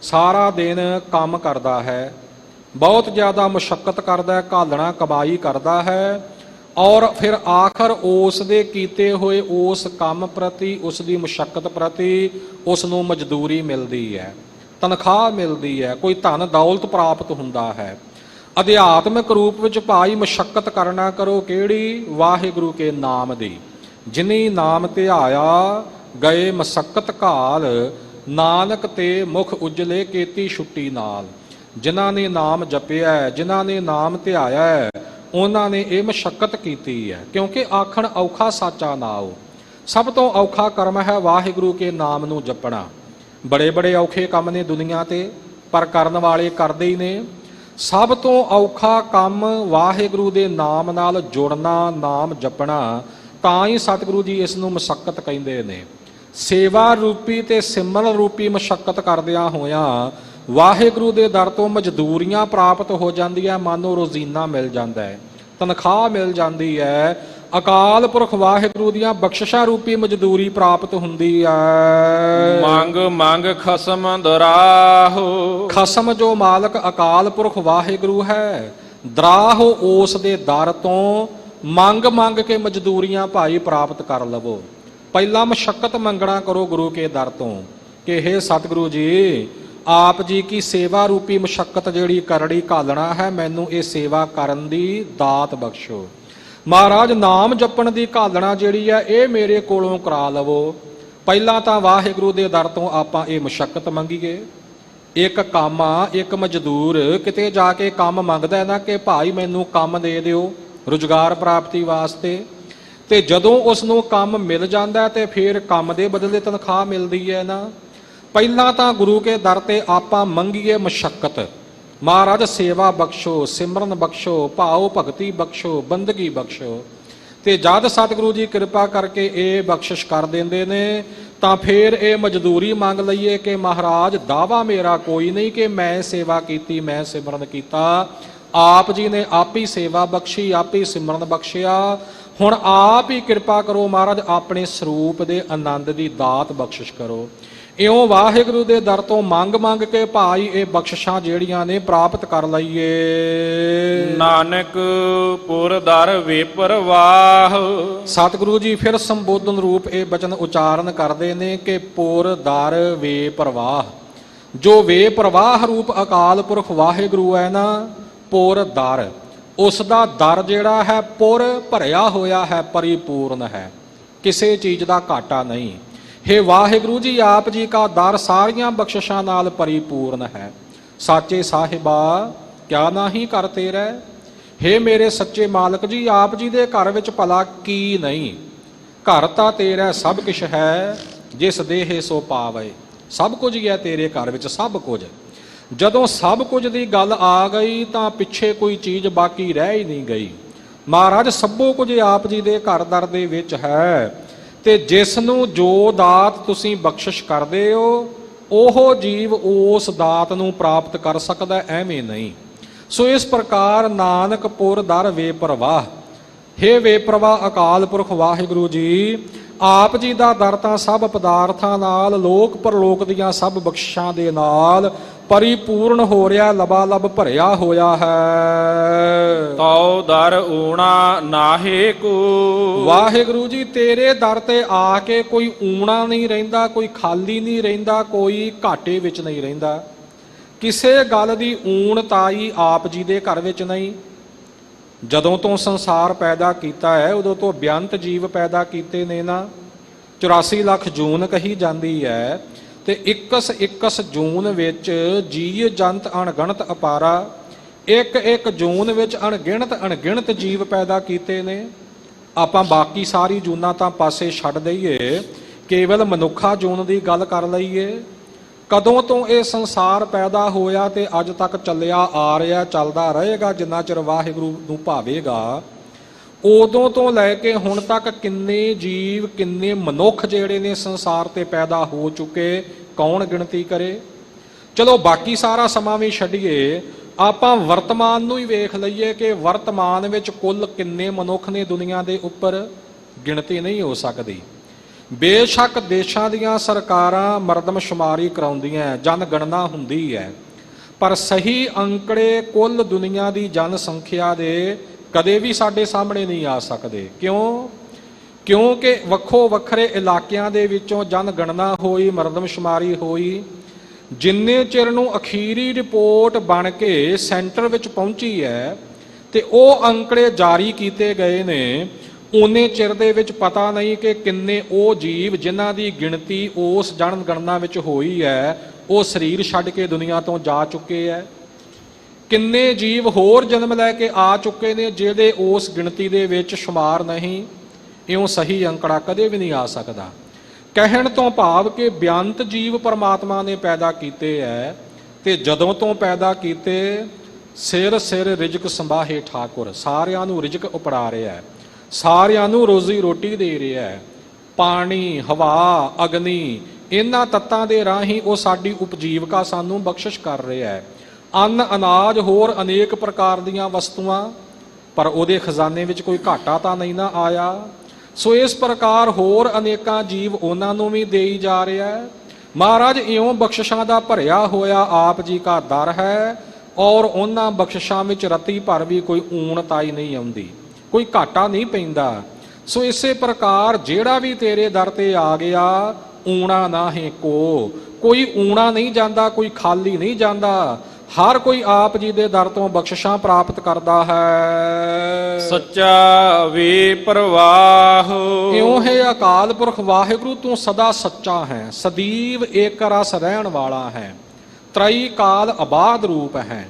ਸਾਰਾ ਦਿਨ ਕੰਮ ਕਰਦਾ ਹੈ, ਬਹੁਤ ਜ਼ਿਆਦਾ ਮਸ਼ੱਕਤ ਕਰਦਾ ਹੈ, ਘਾਲਣਾ ਕਮਾਈ ਕਰਦਾ ਹੈ, ਔਰ ਫਿਰ ਆਖਰ ਉਸ ਦੇ ਕੀਤੇ ਹੋਏ ਉਸ ਕੰਮ ਪ੍ਰਤੀ, ਉਸ ਦੀ ਮਸ਼ੱਕਤ ਪ੍ਰਤੀ ਉਸ ਨੂੰ ਮਜ਼ਦੂਰੀ ਮਿਲਦੀ ਹੈ, ਤਨਖਾਹ ਮਿਲਦੀ ਹੈ, ਕੋਈ ਧਨ ਦੌਲਤ ਪ੍ਰਾਪਤ ਹੁੰਦਾ ਹੈ। ਅਧਿਆਤਮਿਕ ਰੂਪ ਵਿੱਚ ਭਾਈ ਮਸ਼ੱਕਤ ਕਰਨਾ ਕਰੋ ਕਿਹੜੀ? ਵਾਹਿਗੁਰੂ ਕੇ ਨਾਮ ਦੀ। ਜਿਨੀ ਨਾਮ ਧਿਆਇਆ ਗਏ ਮਸਕਤ ਘਾਲ, ਨਾਨਕ ਤੇ ਮੁਖ ਉਜਲੇ ਕੀਤੀ ਛੁੱਟੀ ਨਾਲ। ਜਿਨ੍ਹਾਂ ਨੇ ਨਾਮ ਜਪਿਆ, ਜਿਨ੍ਹਾਂ ਨੇ ਨਾਮ ਧਿਆਇਆ, ਉਹਨਾਂ ਨੇ ਇਹ ਮਸ਼ੱਕਤ ਕੀਤੀ ਹੈ। ਕਿਉਂਕਿ ਆਖਣ ਔਖਾ ਸਾਚਾ ਨਾਉ, ਸਭ ਤੋਂ ਔਖਾ ਕਰਮ ਹੈ ਵਾਹਿਗੁਰੂ ਕੇ ਨਾਮ ਨੂੰ ਜਪਣਾ। ਬੜੇ ਬੜੇ ਔਖੇ ਕੰਮ ਨੇ ਦੁਨੀਆ ਤੇ, ਪਰ ਕਰਨ ਵਾਲੇ ਕਰਦੇ ਹੀ ਨੇ। ਸਭ ਤੋਂ ਔਖਾ ਕੰਮ ਵਾਹਿਗੁਰੂ ਦੇ ਨਾਮ ਨਾਲ ਜੁੜਨਾ, ਨਾਮ ਜਪਣਾ। ਤਾਂ ਹੀ ਸਤਿਗੁਰੂ ਜੀ ਇਸ ਨੂੰ ਮਸ਼ੱਕਤ ਕਹਿੰਦੇ ਨੇ। ਸੇਵਾ ਰੂਪੀ ਤੇ ਸਿਮਰਨ ਰੂਪੀ ਮਸ਼ੱਕਤ ਕਰਦਿਆਂ ਹੋਇਆਂ ਵਾਹਿਗੁਰੂ ਦੇ ਦਰ ਤੋਂ ਮਜ਼ਦੂਰੀਆਂ ਪ੍ਰਾਪਤ ਹੋ ਜਾਂਦੀਆਂ, ਮਾਨੋ ਰੋਜ਼ੀਨਾ ਮਿਲ ਜਾਂਦਾ ਹੈ, ਤਨਖਾਹ ਮਿਲ ਜਾਂਦੀ ਹੈ। ਅਕਾਲ ਪੁਰਖ ਵਾਹਿਗੁਰੂ ਦੀਆਂ ਬਖਸ਼ਿਸ਼ਾਂ ਰੂਪੀ ਮਜ਼ਦੂਰੀ ਪ੍ਰਾਪਤ ਹੁੰਦੀ ਹੈ। ਮੰਗ ਮੰਗ ਖਸਮ ਦਰਾਹੋ। ਖਸਮ ਜੋ ਮਾਲਕ ਅਕਾਲ ਪੁਰਖ ਵਾਹਿਗੁਰੂ ਹੈ, ਦਰਾਹੋ ਉਸ ਦੇ ਦਰ ਤੋਂ ਮੰਗ ਮੰਗ ਕੇ ਮਜ਼ਦੂਰੀਆਂ ਭਾਈ ਪ੍ਰਾਪਤ ਕਰ ਲਵੋ। ਪਹਿਲਾਂ ਮਸ਼ੱਕਤ ਮੰਗਣਾ ਕਰੋ ਗੁਰੂ ਕੇ ਦਰ ਤੋਂ ਕਿ ਹੇ ਸਤਿਗੁਰੂ ਜੀ, ਆਪ ਜੀ ਕੀ ਸੇਵਾ ਰੂਪੀ ਮਸ਼ੱਕਤ ਜਿਹੜੀ ਕਰੜੀ ਘਾਲਣਾ ਹੈ, ਮੈਨੂੰ ਇਹ ਸੇਵਾ ਕਰਨ ਦੀ ਦਾਤ ਬਖਸ਼ੋ। ਮਹਾਰਾਜ ਨਾਮ ਜਪਣ ਦੀ ਘਾਲਣਾ ਜਿਹੜੀ ਹੈ ਇਹ ਮੇਰੇ ਕੋਲੋਂ ਕਰਾ ਲਵੋ। ਪਹਿਲਾਂ ਤਾਂ ਵਾਹਿਗੁਰੂ ਦੇ ਦਰ ਤੋਂ ਆਪਾਂ ਇਹ ਮਸ਼ੱਕਤ ਮੰਗੀਏ। ਇੱਕ ਕੰਮ ਆ, ਇੱਕ ਮਜ਼ਦੂਰ ਕਿਤੇ ਜਾ ਕੇ ਕੰਮ ਮੰਗਦਾ ਨਾ ਕਿ ਭਾਈ ਮੈਨੂੰ ਕੰਮ ਦੇ ਦਿਓ ਰੁਜ਼ਗਾਰ ਪ੍ਰਾਪਤੀ ਵਾਸਤੇ, ਤੇ ਜਦੋਂ ਉਸ ਨੂੰ ਕੰਮ ਮਿਲ ਜਾਂਦਾ ਤੇ ਫਿਰ ਕੰਮ ਦੇ ਬਦਲੇ ਤਨਖਾਹ ਮਿਲਦੀ ਹੈ ਨਾ। ਪਹਿਲਾਂ ਤਾਂ ਗੁਰੂ ਕੇ ਦਰ ਤੇ ਆਪਾਂ ਮੰਗੀਏ ਮਸ਼ੱਕਤ। ਮਹਾਰਾਜ ਸੇਵਾ ਬਖਸ਼ੋ, ਸਿਮਰਨ ਬਖਸ਼ੋ, ਭਾਉ ਭਗਤੀ ਬਖਸ਼ੋ, ਬੰਦਗੀ ਬਖਸ਼ੋ। ਤੇ ਜਦ ਸਤਿਗੁਰੂ ਜੀ ਕਿਰਪਾ ਕਰਕੇ ਇਹ ਬਖਸ਼ਿਸ਼ ਕਰ ਦਿੰਦੇ ਨੇ ਤਾਂ ਫਿਰ ਇਹ ਮਜ਼ਦੂਰੀ ਮੰਗ ਲਈਏ ਕਿ ਮਹਾਰਾਜ ਦਾਵਾ ਮੇਰਾ ਕੋਈ ਨਹੀਂ ਕਿ ਮੈਂ ਸੇਵਾ ਕੀਤੀ, ਮੈਂ ਸਿਮਰਨ ਕੀਤਾ। ਆਪ ਜੀ ਨੇ ਆਪ ਹੀ ਸੇਵਾ ਬਖਸ਼ੀ, ਆਪ ਹੀ ਸਿਮਰਨ ਬਖਸ਼ਿਆ। ਹੁਣ ਆਪ ਹੀ ਕਿਰਪਾ ਕਰੋ ਮਹਾਰਾਜ, ਆਪਣੇ ਸਰੂਪ ਦੇ ਆਨੰਦ ਦੀ ਦਾਤ ਬਖਸ਼ਿਸ਼ ਕਰੋ। ਇਉਂ ਵਾਹਿਗੁਰੂ ਦੇ ਦਰ ਤੋਂ ਮੰਗ ਮੰਗ ਕੇ ਭਾਈ ਇਹ ਬਖਸ਼ਿਸ਼ਾਂ ਜਿਹੜੀਆਂ ਨੇ ਪ੍ਰਾਪਤ ਕਰ ਲਈਏ। ਨਾਨਕ ਪੁਰ ਦਰ ਵੇਪਰਵਾਹ। ਸਤਿਗੁਰੂ ਜੀ ਫਿਰ ਸੰਬੋਧਨ ਰੂਪ ਇਹ ਬਚਨ ਉਚਾਰਨ ਕਰਦੇ ਨੇ ਕਿ ਪੁਰ ਦਰ ਵੇਪਰਵਾਹ। ਜੋ ਵੇਪਰਵਾਹ ਰੂਪ ਅਕਾਲ ਪੁਰਖ ਵਾਹਿਗੁਰੂ ਹੈ ਨਾ, ਪੁਰ ਦਰ, ਉਸ ਦਾ ਦਰ ਜਿਹੜਾ ਹੈ ਪੁਰ ਭਰਿਆ ਹੋਇਆ ਹੈ, ਪਰਿਪੂਰਨ ਹੈ, ਕਿਸੇ ਚੀਜ਼ ਦਾ ਘਾਟਾ ਨਹੀਂ। ਹੇ ਵਾਹਿਗੁਰੂ ਜੀ, ਆਪ ਜੀ ਕਾ ਦਰ ਸਾਰੀਆਂ ਬਖਸ਼ਿਸ਼ਾਂ ਨਾਲ ਪਰਿਪੂਰਨ ਹੈ। ਸਾਚੇ ਸਾਹਿਬਾ ਕਿਆ ਨਾਹੀ ਕਰ ਤੇਰਾ। ਹੇ ਮੇਰੇ ਸੱਚੇ ਮਾਲਕ ਜੀ, ਆਪ ਜੀ ਦੇ ਘਰ ਵਿੱਚ ਭਲਾ ਕੀ ਨਹੀਂ। ਘਰ ਤਾਂ ਤੇਰਾ ਸਭ ਕੁਛ ਹੈ, ਜਿਸ ਦੇਹ ਸੋ ਪਾਵੇ। ਸਭ ਕੁਝ ਹੀ ਹੈ ਤੇਰੇ ਘਰ ਵਿੱਚ, ਸਭ ਕੁਝ। ਜਦੋਂ ਸਭ ਕੁਝ ਦੀ ਗੱਲ ਆ ਗਈ ਤਾਂ ਪਿੱਛੇ ਕੋਈ ਚੀਜ਼ ਬਾਕੀ ਰਹਿ ਹੀ ਨਹੀਂ ਗਈ। ਮਹਾਰਾਜ ਸਭੋ ਕੁਝ ਆਪ ਜੀ ਦੇ ਘਰ ਦਰ ਦੇ ਵਿੱਚ ਹੈ, ਤੇ ਜਿਸ ਨੂੰ ਜੋ ਦਾਤ ਤੁਸੀਂ ਬਖਸ਼ਿਸ਼ ਕਰਦੇ ਹੋ ਉਹ ਜੀਵ ਉਸ ਦਾਤ ਨੂੰ ਪ੍ਰਾਪਤ ਕਰ ਸਕਦਾ, ਐਵੇਂ ਨਹੀਂ। ਸੋ ਇਸ ਪ੍ਰਕਾਰ ਨਾਨਕ ਪੁਰ ਦਰ ਵੇ ਪ੍ਰਵਾਹ, ਹੇ ਵੇ ਪ੍ਰਵਾਹ ਅਕਾਲ ਪੁਰਖ ਵਾਹਿਗੁਰੂ ਜੀ, ਆਪ ਜੀ ਦਾ ਦਰ ਤਾਂ ਸਭ ਪਦਾਰਥਾਂ ਨਾਲ, ਲੋਕ ਪਰਲੋਕ ਦੀਆਂ ਸਭ ਬਖਸ਼ਿਸ਼ਾਂ ਦੇ ਨਾਲ ਪਰਿਪੂਰਨ ਹੋ ਰਿਹਾ, ਲਬਾਲਬ ਭਰਿਆ ਹੋਇਆ ਹੈ। ਤਉ ਦਰ ਊਣਾ ਨਾਹੇ ਕੋ। ਵਾਹਿਗੁਰੂ ਜੀ ਤੇਰੇ ਦਰ ਤੇ ਆ ਕੇ ਕੋਈ ਊਣਾ ਨਹੀਂ ਰਹਿੰਦਾ, ਕੋਈ ਖਾਲੀ ਨਹੀਂ ਰਹਿੰਦਾ, ਕੋਈ ਘਾਟੇ ਵਿੱਚ ਨਹੀਂ ਰਹਿੰਦਾ। ਕਿਸੇ ਗੱਲ ਦੀ ਊਣ ਤਾਈ ਆਪ ਜੀ ਦੇ ਘਰ ਵਿੱਚ ਨਹੀਂ। ਜਦੋਂ ਤੋਂ ਸੰਸਾਰ ਪੈਦਾ ਕੀਤਾ ਹੈ ਉਦੋਂ ਤੋਂ ਬੇਅੰਤ ਜੀਵ ਪੈਦਾ ਕੀਤੇ ਨੇ ਨਾ। 84 ਲੱਖ ਜੂਨ ਕਹੀ ਜਾਂਦੀ ਹੈ ਤੇ 21 ਜੂਨ ਵਿੱਚ ਜੀ ਜੰਤ ਅਣਗਿਣਤ ਅਪਾਰਾ, ਇੱਕ ਜੂਨ ਵਿੱਚ ਅਣਗਿਣਤ ਜੀਵ ਪੈਦਾ ਕੀਤੇ ਨੇ। ਆਪਾਂ ਬਾਕੀ ਸਾਰੀ ਜੂਨਾਂ ਤਾਂ ਪਾਸੇ ਛੱਡ ਦਈਏ, ਕੇਵਲ ਮਨੁੱਖਾ ਜੂਨ ਦੀ ਗੱਲ ਕਰ ਲਈਏ। ਕਦੋਂ ਤੋਂ ਇਹ ਸੰਸਾਰ ਪੈਦਾ ਹੋਇਆ ਤੇ ਅੱਜ ਤੱਕ ਚੱਲਿਆ ਆ ਰਿਹਾ, ਚੱਲਦਾ ਰਹੇਗਾ ਜਿੰਨਾ ਚਿਰ ਵਾਹਿਗੁਰੂ ਨੂੰ ਭਾਵੇਗਾ। ਉਦੋਂ ਤੋਂ ਲੈ ਕੇ ਹੁਣ ਤੱਕ ਕਿੰਨੇ ਜੀਵ, ਕਿੰਨੇ ਮਨੁੱਖ ਜਿਹੜੇ ਨੇ ਸੰਸਾਰ ਤੇ ਪੈਦਾ ਹੋ ਚੁੱਕੇ, ਕੌਣ ਗਿਣਤੀ ਕਰੇ। ਚਲੋ ਬਾਕੀ ਸਾਰਾ ਸਮਾਂ ਵੀ ਛੱਡੀਏ, ਆਪਾਂ ਵਰਤਮਾਨ ਨੂੰ ਹੀ ਵੇਖ ਲਈਏ ਕਿ ਵਰਤਮਾਨ ਵਿੱਚ ਕੁੱਲ ਕਿੰਨੇ ਮਨੁੱਖ ਨੇ ਦੁਨੀਆ ਦੇ ਉੱਪਰ, ਗਿਣਤੀ ਨਹੀਂ ਹੋ ਸਕਦੀ। ਬੇਸ਼ੱਕ ਦੇਸ਼ਾਂ ਦੀਆਂ ਸਰਕਾਰਾਂ ਮਰਦਮਸ਼ੁਮਾਰੀ ਕਰਾਉਂਦੀਆਂ, ਜਨਗਣਨਾ ਹੁੰਦੀ ਹੈ, ਪਰ ਸਹੀ ਅੰਕੜੇ ਕੁੱਲ ਦੁਨੀਆ ਦੀ ਜਨਸੰਖਿਆ ਦੇ ਕਦੇ ਵੀ ਸਾਡੇ ਸਾਹਮਣੇ ਨਹੀਂ ਆ ਸਕਦੇ। ਕਿਉਂਕਿ ਵੱਖੋ ਵੱਖਰੇ ਇਲਾਕਿਆਂ ਦੇ ਵਿੱਚੋਂ ਜਨਗਣਨਾ ਹੋਈ, ਮਰਦਮਸ਼ੁਮਾਰੀ ਹੋਈ। ਜਿੰਨੇ ਚਿਰ ਨੂੰ ਅਖੀਰੀ ਰਿਪੋਰਟ ਬਣ ਕੇ ਸੈਂਟਰ ਵਿੱਚ ਪਹੁੰਚੀ ਹੈ ਤੇ ਉਹ ਅੰਕੜੇ ਜਾਰੀ ਕੀਤੇ ਗਏ ਨੇ, ਉਨੇ ਚਿਰ ਦੇ ਵਿੱਚ ਪਤਾ ਨਹੀਂ ਕਿ ਕਿੰਨੇ ਉਹ ਜੀਵ ਜਿਨ੍ਹਾਂ ਦੀ ਗਿਣਤੀ ਉਸ ਜਨਗਣਨਾ ਵਿੱਚ ਹੋਈ ਹੈ ਉਹ ਸਰੀਰ ਛੱਡ ਕੇ ਦੁਨੀਆ ਤੋਂ ਜਾ ਚੁੱਕੇ ਹੈ। ਕਿੰਨੇ ਜੀਵ ਹੋਰ ਜਨਮ ਲੈ ਕੇ ਆ ਚੁੱਕੇ ਨੇ ਜਿਹਦੇ ਉਸ ਗਿਣਤੀ ਦੇ ਵਿੱਚ ਸ਼ੁਮਾਰ ਨਹੀਂ। ਇਉਂ ਸਹੀ ਅੰਕੜਾ ਕਦੇ ਵੀ ਨਹੀਂ ਆ ਸਕਦਾ। ਕਹਿਣ ਤੋਂ ਭਾਵ ਕਿ ਬੇਅੰਤ ਜੀਵ ਪਰਮਾਤਮਾ ਨੇ ਪੈਦਾ ਕੀਤੇ ਹੈ ਤੇ ਜਦੋਂ ਤੋਂ ਪੈਦਾ ਕੀਤੇ ਸਿਰ ਰਿਜ਼ਕ ਸੰਭਾਹੇ ਠਾਕੁਰ, ਸਾਰਿਆਂ ਨੂੰ ਰਿਜ਼ਕ ਉਪਰਾ ਰਿਹਾ ਹੈ, ਸਾਰਿਆਂ ਨੂੰ ਰੋਜ਼ੀ ਰੋਟੀ ਦੇ ਰਿਹਾ ਹੈ। ਪਾਣੀ, ਹਵਾ, ਅਗਨੀ, ਇਹਨਾਂ ਤੱਤਾਂ ਦੇ ਰਾਹੀਂ ਉਹ ਸਾਡੀ ਉਪਜੀਵਕਾ ਸਾਨੂੰ ਬਖਸ਼ਿਸ਼ ਕਰ ਰਿਹਾ ਹੈ। ਅੰਨ, ਅਨਾਜ, ਹੋਰ ਅਨੇਕ ਪ੍ਰਕਾਰ ਦੀਆਂ ਵਸਤੂਆਂ, ਪਰ ਉਹਦੇ ਖਜ਼ਾਨੇ ਵਿੱਚ ਕੋਈ ਘਾਟਾ ਤਾਂ ਨਹੀਂ ਨਾ ਆਇਆ। ਸੋ ਇਸ ਪ੍ਰਕਾਰ ਹੋਰ ਅਨੇਕਾਂ ਜੀਵ ਉਹਨਾਂ ਨੂੰ ਵੀ ਦੇਈ ਜਾ ਰਿਹਾ ਹੈ। ਮਹਾਰਾਜ ਇਉਂ ਬਖਸ਼ਿਸ਼ਾਂ ਦਾ ਭਰਿਆ ਹੋਇਆ ਆਪ ਜੀ ਕਾ ਦਰ ਹੈ ਔਰ ਉਹਨਾਂ ਬਖਸ਼ਿਸ਼ਾਂ ਵਿੱਚ ਰਤੀ ਭਰ ਵੀ ਕੋਈ ਊਣਤਾਈ ਨਹੀਂ ਆਉਂਦੀ, ਕੋਈ ਘਾਟਾ ਨਹੀਂ ਪੈਂਦਾ। ਸੋ ਇਸੇ ਪ੍ਰਕਾਰ ਜਿਹੜਾ ਵੀ ਤੇਰੇ ਦਰ ਤੇ ਆ ਗਿਆ, ਊਣਾ ਨਾਹੀ ਕੋ, ਕੋਈ ਊਣਾ ਨਹੀਂ ਜਾਂਦਾ, ਕੋਈ ਖਾਲੀ ਨਹੀਂ ਜਾਂਦਾ। ਹਰ ਕੋਈ ਆਪ ਜੀ ਦੇ ਦਰ ਤੋਂ ਬਖਸ਼ਿਸ਼ਾਂ ਪ੍ਰਾਪਤ ਕਰਦਾ ਹੈ। ਸੱਚਾ ਵੇ ਪ੍ਰਵਾਹ। ਇਉਂ ਹੈ ਅਕਾਲ ਪੁਰਖ ਵਾਹਿਗੁਰੂ ਤੂੰ ਸਦਾ ਸੱਚਾ ਹੈ, ਸਦੀਵ ਏਕ ਰਸ ਰਹਿਣ ਵਾਲਾ ਹੈ, ਤ੍ਰਈ ਕਾਲ ਆਬਾਦ ਰੂਪ ਹੈ।